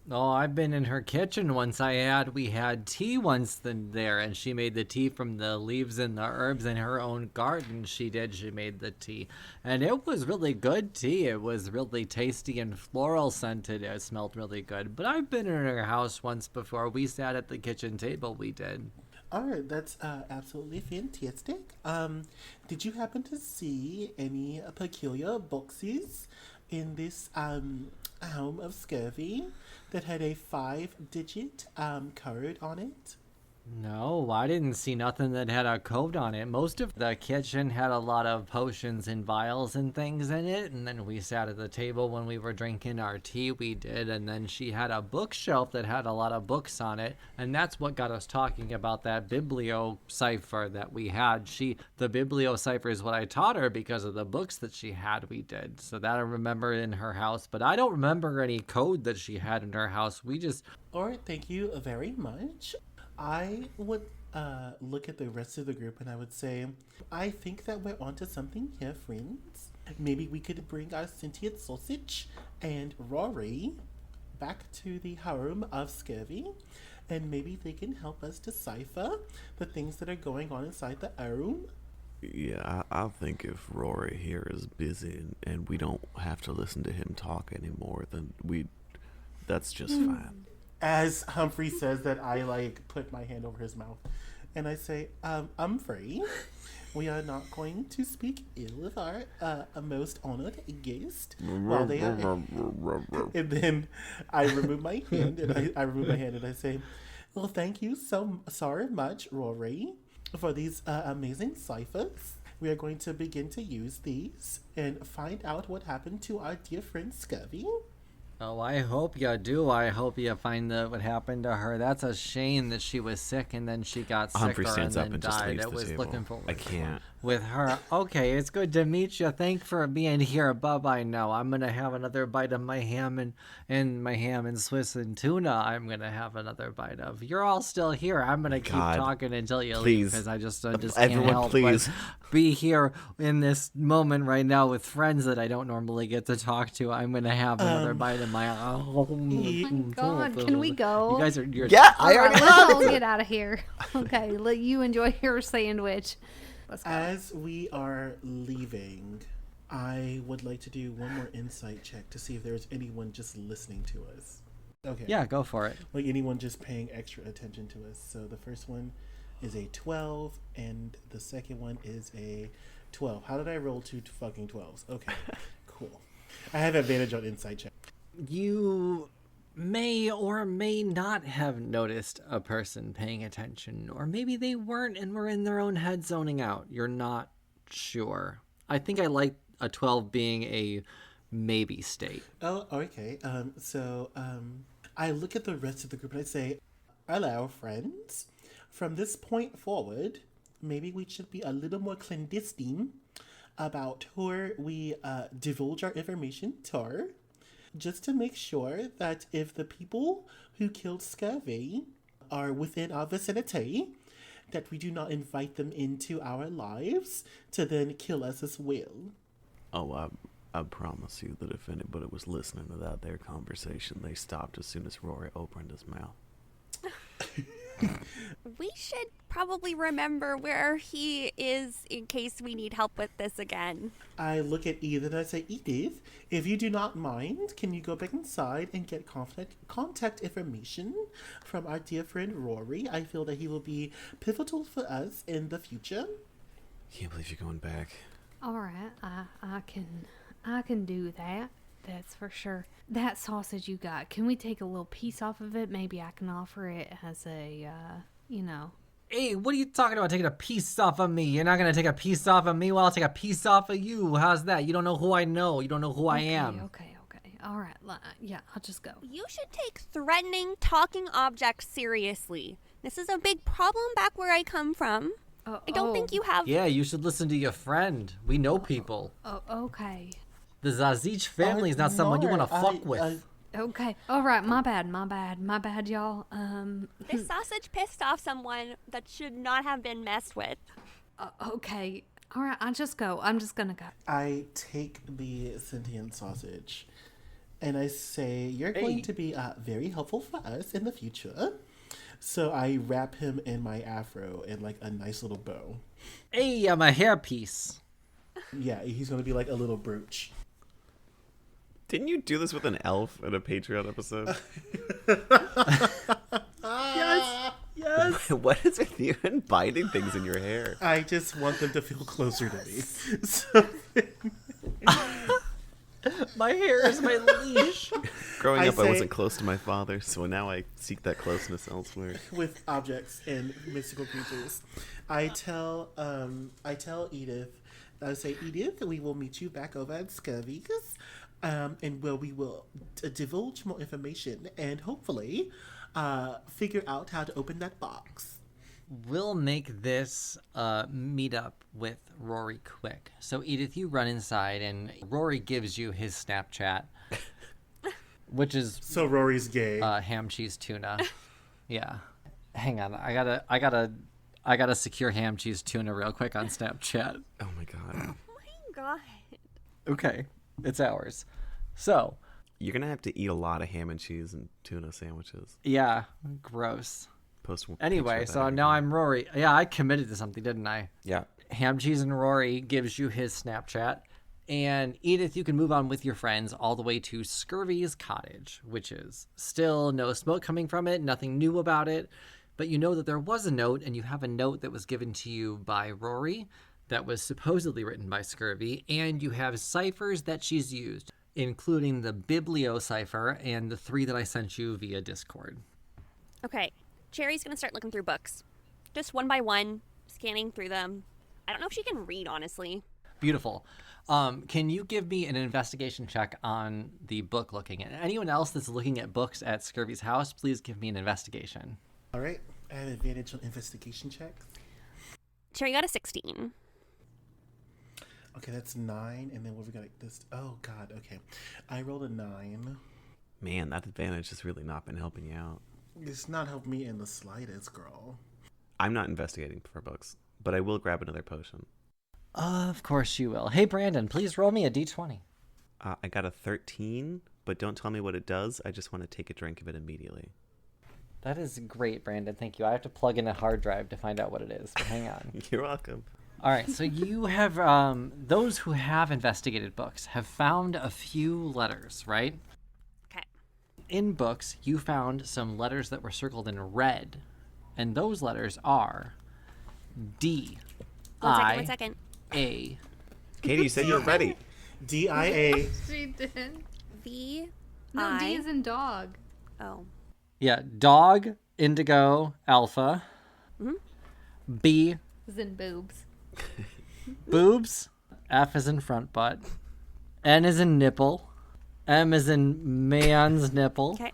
Oh, I've been in her kitchen once. We had tea once there, and she made the tea from the leaves and the herbs in her own garden. She made the tea. And it was really good tea. It was really tasty and floral scented. It smelled really good. But I've been in her house once before. We sat at the kitchen table, we did. All right, that's absolutely fantastic. Did you happen to see any peculiar boxes in this home of Scurvy that had a 5-digit code on it? No, I didn't see nothing that had a code on it. Most of the kitchen had a lot of potions and vials and things in it, and then we sat at the table when we were drinking our tea, we did, and then she had a bookshelf that had a lot of books on it, and that's what got us talking about that biblio cipher that we had. The biblio cipher is what I taught her because of the books that she had, we did. So that I remember in her house, but I don't remember any code that she had in her house. All right, thank you very much. I would look at the rest of the group and I would say, I think that we're onto something here, friends. Maybe we could bring our sentient sausage and Rory back to the home of Scurvy, and maybe they can help us decipher the things that are going on inside the home. Yeah, I think if Rory here is busy and we don't have to listen to him talk anymore, then that's just fine. As Humphrey says that, I put my hand over his mouth and I say, Humphrey, we are not going to speak ill of our most honored guest while they are. And then I remove my hand and I say, well, thank you so much, Rory, for these amazing ciphers. We are going to begin to use these and find out what happened to our dear friend Scurvy. Oh, I hope you do. I hope you find out what happened to her. That's a shame that she was sick and then she got sicker Humphrey stands and up then and just died. leaves It the was table. looking forward I can't. with her. Okay, it's good to meet you. Thanks for being here. Bye-bye now. I'm going to have another bite of my ham and my ham and Swiss and tuna. I'm going to have another bite of. You're all still here. I'm going to keep talking until you leave because I just can't help but be here in this moment right now with friends that I don't normally get to talk to. I'm going to have another bite of my... Oh my God, can we go? You guys are... I already let's all get out of here. Okay, let you enjoy your sandwich. Let's go. As we are leaving, I would like to do one more insight check to see if there's anyone just listening to us. Okay. Yeah, go for it. Like anyone just paying extra attention to us. So the first one is a 12 and the second one is a 12. How did I roll 2 fucking 12s? Okay, cool. I have advantage on insight check. You may or may not have noticed a person paying attention, or maybe they weren't and were in their own head zoning out. You're not sure. I think I like a 12 being a maybe state. Oh, okay. So I look at the rest of the group and I say, hello, friends. From this point forward, maybe we should be a little more clandestine about who we divulge our information to, just to make sure that if the people who killed Scurvy are within our vicinity, that we do not invite them into our lives to then kill us as well. Oh, I promise you that if anybody was listening to their conversation, they stopped as soon as Rory opened his mouth. We should probably remember where he is in case we need help with this again. I look at Edith and I say, Edith, if you do not mind, can you go back inside and get contact information from our dear friend Rory? I feel that he will be pivotal for us in the future. Can't believe you're going back. All right, I can do that. That's for sure. That sausage you got, can we take a little piece off of it? Maybe I can offer it as a, Hey, what are you talking about taking a piece off of me? You're not going to take a piece off of me while I'll take a piece off of you. How's that? You don't know who I know. You don't know who I am. Okay. All right. Yeah, I'll just go. You should take threatening talking objects seriously. This is a big problem back where I come from. I don't think you have... Yeah, you should listen to your friend. We know people. Oh, okay. The Zazich family is not someone you want to fuck with. Okay. All right. My bad, y'all. This sausage pissed off someone that should not have been messed with. Okay. All right. I'll just go. I'm just gonna go. I take the sentient sausage and I say, you're going to be very helpful for us in the future. So I wrap him in my afro in like a nice little bow. Hey, I'm a hairpiece. Yeah, he's going to be like a little brooch. Didn't you do this with an elf in a Patreon episode? Yes. What is with you and biting things in your hair? I just want them to feel closer to me. So My hair is my leash. Growing up, I wasn't close to my father, so now I seek that closeness elsewhere. with objects and mystical creatures, I tell Edith, I say, Edith, we will meet you back over at Scurvy's, and where we will divulge more information and hopefully figure out how to open that box. We'll make this meet up with Rory quick. So, Edith, you run inside, and Rory gives you his Snapchat, which is So Rory's gay. ham, cheese, tuna. Yeah. Hang on, I gotta secure ham, cheese, tuna real quick on Snapchat. Oh my god. Oh my god. Okay, it's ours. So, You're gonna have to eat a lot of ham and cheese and tuna sandwiches. yeah, gross. Post one Anyway, picture of so that now every I'm Rory. Yeah, I committed to something, didn't I? day. Yeah. Ham, Cheese, and Rory gives you his Snapchat. And Edith, you can move on with your friends all the way to Scurvy's cottage, which is still no smoke coming from it, nothing new about it. But you know that there was a note, and you have a note that was given to you by Rory that was supposedly written by Scurvy, and you have ciphers that she's used, including the Biblio cipher and the 3 that I sent you via Discord. Okay, Cherry's gonna start looking through books. Just one by one, scanning through them. I don't know if she can read, honestly. Beautiful. Can you give me an investigation check on the book looking? And anyone else that's looking at books at Scurvy's house, please give me an investigation. All right. I have advantage on investigation checks. Cherry got a 16. Okay, that's 9. And then what we got? This. Oh, God. Okay. I rolled a 9. Man, that advantage has really not been helping you out. It's not helped me in the slightest, girl. I'm not investigating for books, but I will grab another potion. Of course you will. Hey, Brandon, please roll me a d20. I got a 13, but don't tell me what it does. I just want to take a drink of it immediately. That is great, Brandon. Thank you. I have to plug in a hard drive to find out what it is, but hang on. You're welcome. All right, so you have, those who have investigated books have found a few letters, right? Okay. In books, you found some letters that were circled in red, and those letters are D, One second. A. Katie, you said you were ready. DIA. She did. V. No, I. D is in dog. Oh. Yeah, dog, indigo, alpha. B, Is in boobs. boobs. F is in front butt. N is in nipple. M is in man's nipple. Okay.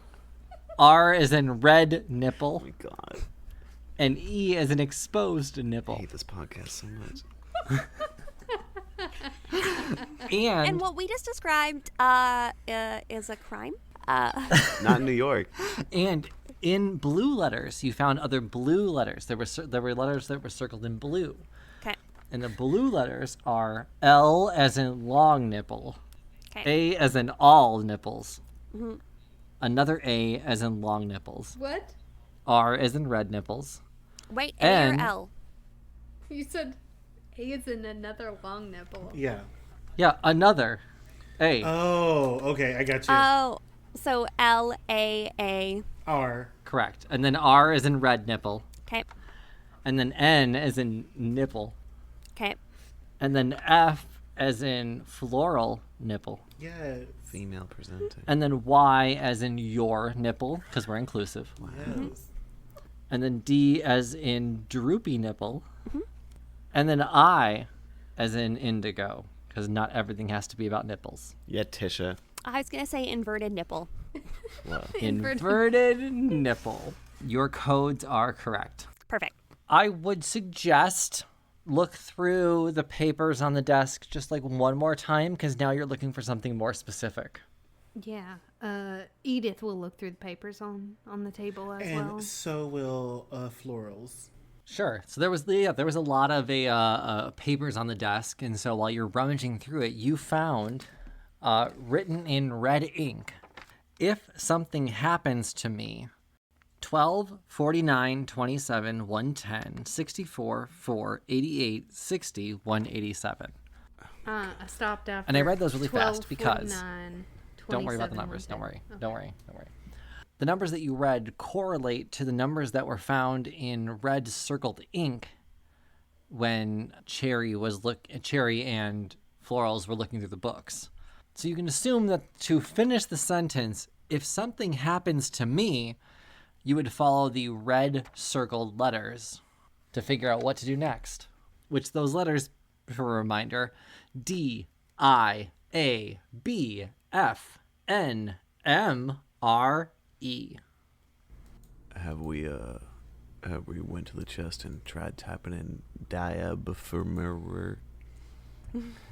R is in red Oh nipple. my god. And E is an exposed I nipple. hate this podcast so much. And what we just described is a crime. Not in New York. And in blue letters, you found other blue letters. There were letters that were circled in blue. Okay. And the blue letters are L as in long nipple, Okay. A as in all nipples, another A as in long nipples, What? R as in red nipples. Wait, A N. or L? You said A is in another long nipple. Yeah. Yeah, another A. Oh, okay. I got you. Oh, so L-A-A. R. Correct. And then R is in red nipple. Okay. And then N as in nipple. Okay. And then F as in floral nipple. Yeah. Female presenting. And then Y as in your nipple, because we're inclusive. Yes. And then D as in droopy nipple. And then I as in indigo, because not everything has to be about nipples. Yeah, Tisha. I was going to say inverted nipple. Well, Inverted nipple. Your codes are correct. Perfect. I would suggest look through the papers on the desk just like one more time, because now you're looking for something more specific. Yeah. Edith will look through the papers on the table as well. And so will florals. Sure. So there was a lot of papers on the desk, and so while you're rummaging through it, you found written in red ink, if something happens to me, 12, 49, 27, 110, 64, 4, 88, 60, 187. I stopped after. And I read those really 12, fast because 49, don't worry about the 27, numbers. Don't 110. worry. Okay. Don't worry. Don't worry. The numbers that you read correlate to the numbers that were found in red circled ink when Cherry and Florals were looking through the books. So you can assume that to finish the sentence, if something happens to me, you would follow the red circled letters to figure out what to do next. Which those letters, for a reminder, D, I, A, B, F, N, M, R, E. Have we went to the chest and tried typing in diab for mirror?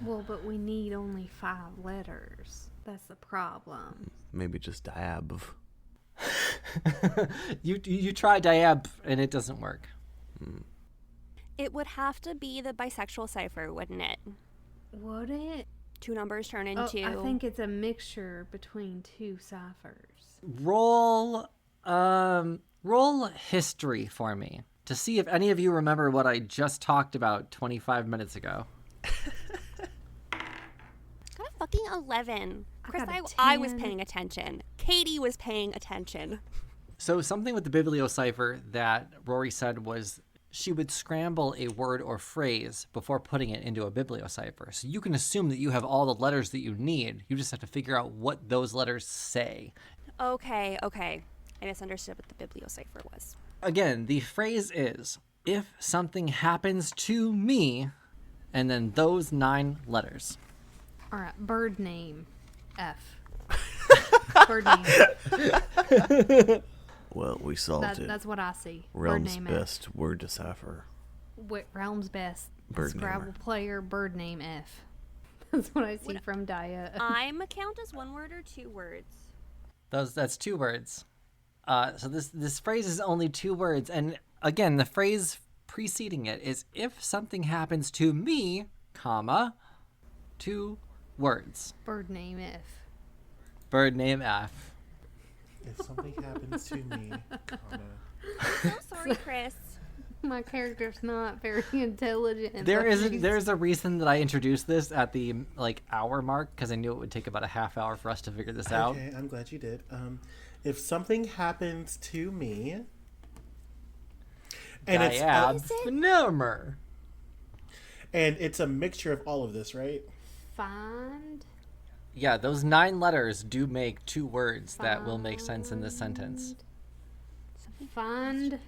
Well, but we need only 5 letters. That's the problem. Maybe just diab. You try diab and it doesn't work. It would have to be the bisexual cipher, wouldn't it? Would it? 2 numbers turn Oh, into... I think it's a mixture between 2 ciphers. Roll history for me to see if any of you remember what I just talked about 25 minutes ago. Got a fucking 11. Chris, got a I was 10. paying attention. Katie was paying attention. So something with the bibliocipher that Rory said was she would scramble a word or phrase before putting it into a bibliocipher. So you can assume that you have all the letters that you need. You just have to figure out what those letters say. Okay. I misunderstood what the bibliocipher was. Again, the phrase is, if something happens to me, and then those 9 letters. All right, bird name, F. Bird name. Well, we solved it. That's what I see. Realm's bird name best word decipher. F. Realm's best Bird Scrabble namer. player, bird name F. That's what I see from Dia. I'm count as 1 word or 2 words? That's 2 words. So this phrase is only 2 words, and again, the phrase preceding it is if something happens to me, comma, 2 words. Bird name F. Bird name F. If something happens to me, comma. So sorry, Chris. My character's not very intelligent. There's a reason that I introduced this at the hour mark, because I knew it would take about a half hour for us to figure this out. Okay, I'm glad you did. If something happens to me, and Diab-number. it's a mixture of all of this, right? Find. Yeah, those 9 letters do make 2 words that will make sense in this sentence. Find.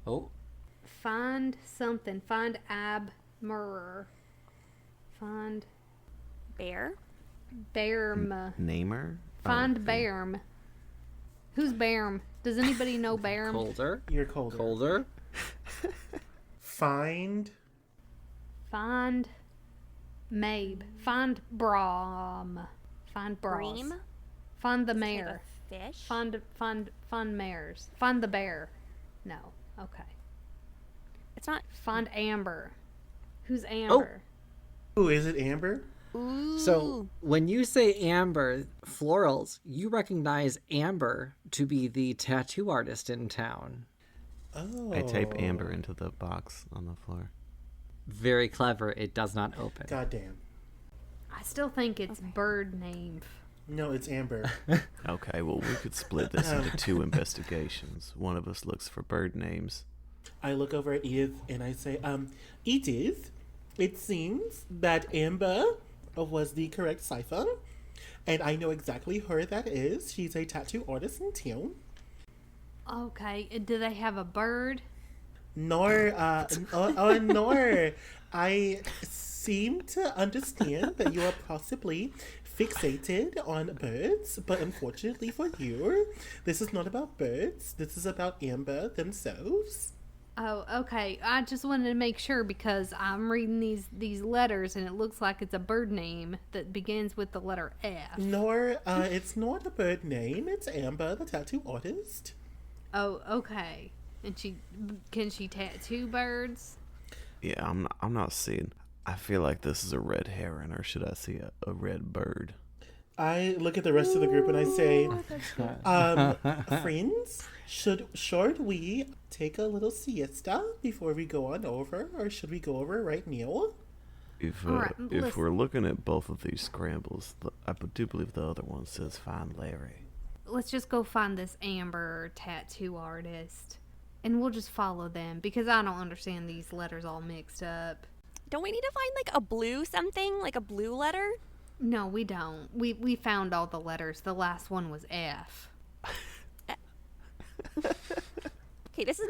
Oh, Find something. Find ab-mirror. Find Bear? Bearm. Namer? Find Bearm. Who's Bearm? Does anybody know Bearm? colder. You're colder. Colder. Find. Mabe. Find Brom. Find Bras. Bream? Find the Type mare. of fish? Find mares. Find the bear. No. Okay. It's not... Find Amber. Who's Amber? Ooh, is it Amber? Ooh. So when you say Amber, Florals, you recognize Amber to be the tattoo artist in town. Oh. I type Amber into the box on the floor. Very clever. It does not open. Goddamn. I still think it's bird name. No, it's Amber. Okay, well, we could split this into 2 investigations. One of us looks for bird names. I look over at Edith and I say, Edith, it seems that Amber was the correct cipher. And I know exactly who that is. She's a tattoo artist in town. Okay. Do they have a bird? Nor, Nor, I seem to understand that you are possibly fixated on birds, but unfortunately for you, this is not about birds. This is about Amber themselves. Oh, okay. I just wanted to make sure because I'm reading these letters and it looks like it's a bird name that begins with the letter F. Nor, it's not a bird name. It's Amber, the tattoo artist. Oh, okay. And can she tattoo birds? Yeah, I'm not seeing. I feel like this is a red heron, or should I see a red bird? I look at the rest of the group and I say, friends, should we take a little siesta before we go on over, or should we go over right now? If Alright, we're looking at both of these scrambles, I do believe the other one says find Larry. Let's just go find this Amber tattoo artist. And we'll just follow them because I don't understand these letters all mixed up. Don't we need to find like a blue something, like a blue letter? No, we don't. We found all the letters. The last one was F. Okay, this is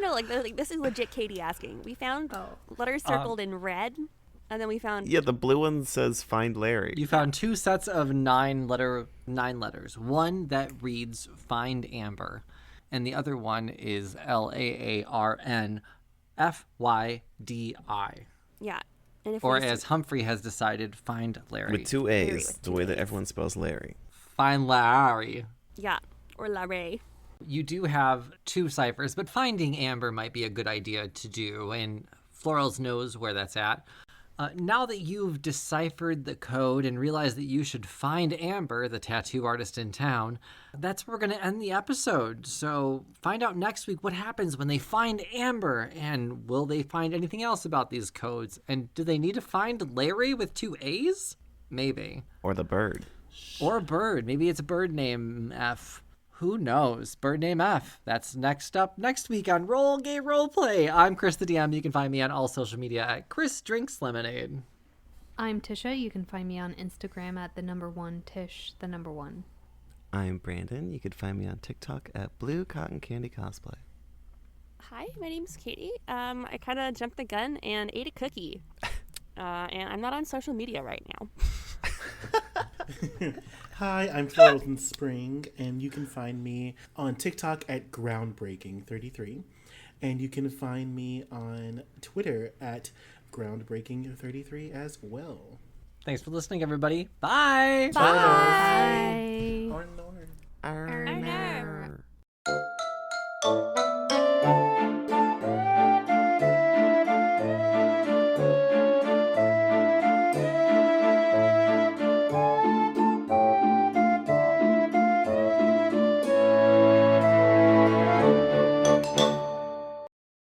this is legit Katie asking. We found letters circled in red, and then we found the blue one says find Larry. You found 2 sets of 9 letters. One that reads find Amber, and the other one is LAARNFYDI. yeah. And if Or we as Humphrey has decided, find Larry. With 2 Larry A's, with the 2 way that A's. everyone spells Larry. Find Larry. yeah, or Larry. You do have 2 ciphers, but finding Amber might be a good idea to do, and Florals knows where that's at. Now that you've deciphered the code and realized that you should find Amber, the tattoo artist in town, that's where we're going to end the episode. So find out next week what happens when they find Amber, and will they find anything else about these codes? And do they need to find Larry with 2 A's? Maybe. Or the bird. Or a bird. Maybe it's a bird name F. Who knows? Bird name F. That's next up next week on Roll Gay Roleplay. I'm Kris the DM. You can find me on all social media at Kris Drinks Lemonade. I'm Tisha. You can find me on Instagram at @Tish, 1. I'm Brandon. You could find me on TikTok at Blue Cotton Candy Cosplay. Hi, my name's Katie. I kind of jumped the gun and ate a cookie. And I'm not on social media right now. Hi, I'm Frozen Spring, and you can find me on TikTok at Groundbreaking33. And you can find me on Twitter at Groundbreaking33 as well. Thanks for listening, everybody. Bye. Bye. Or Nor. Arr. Arr.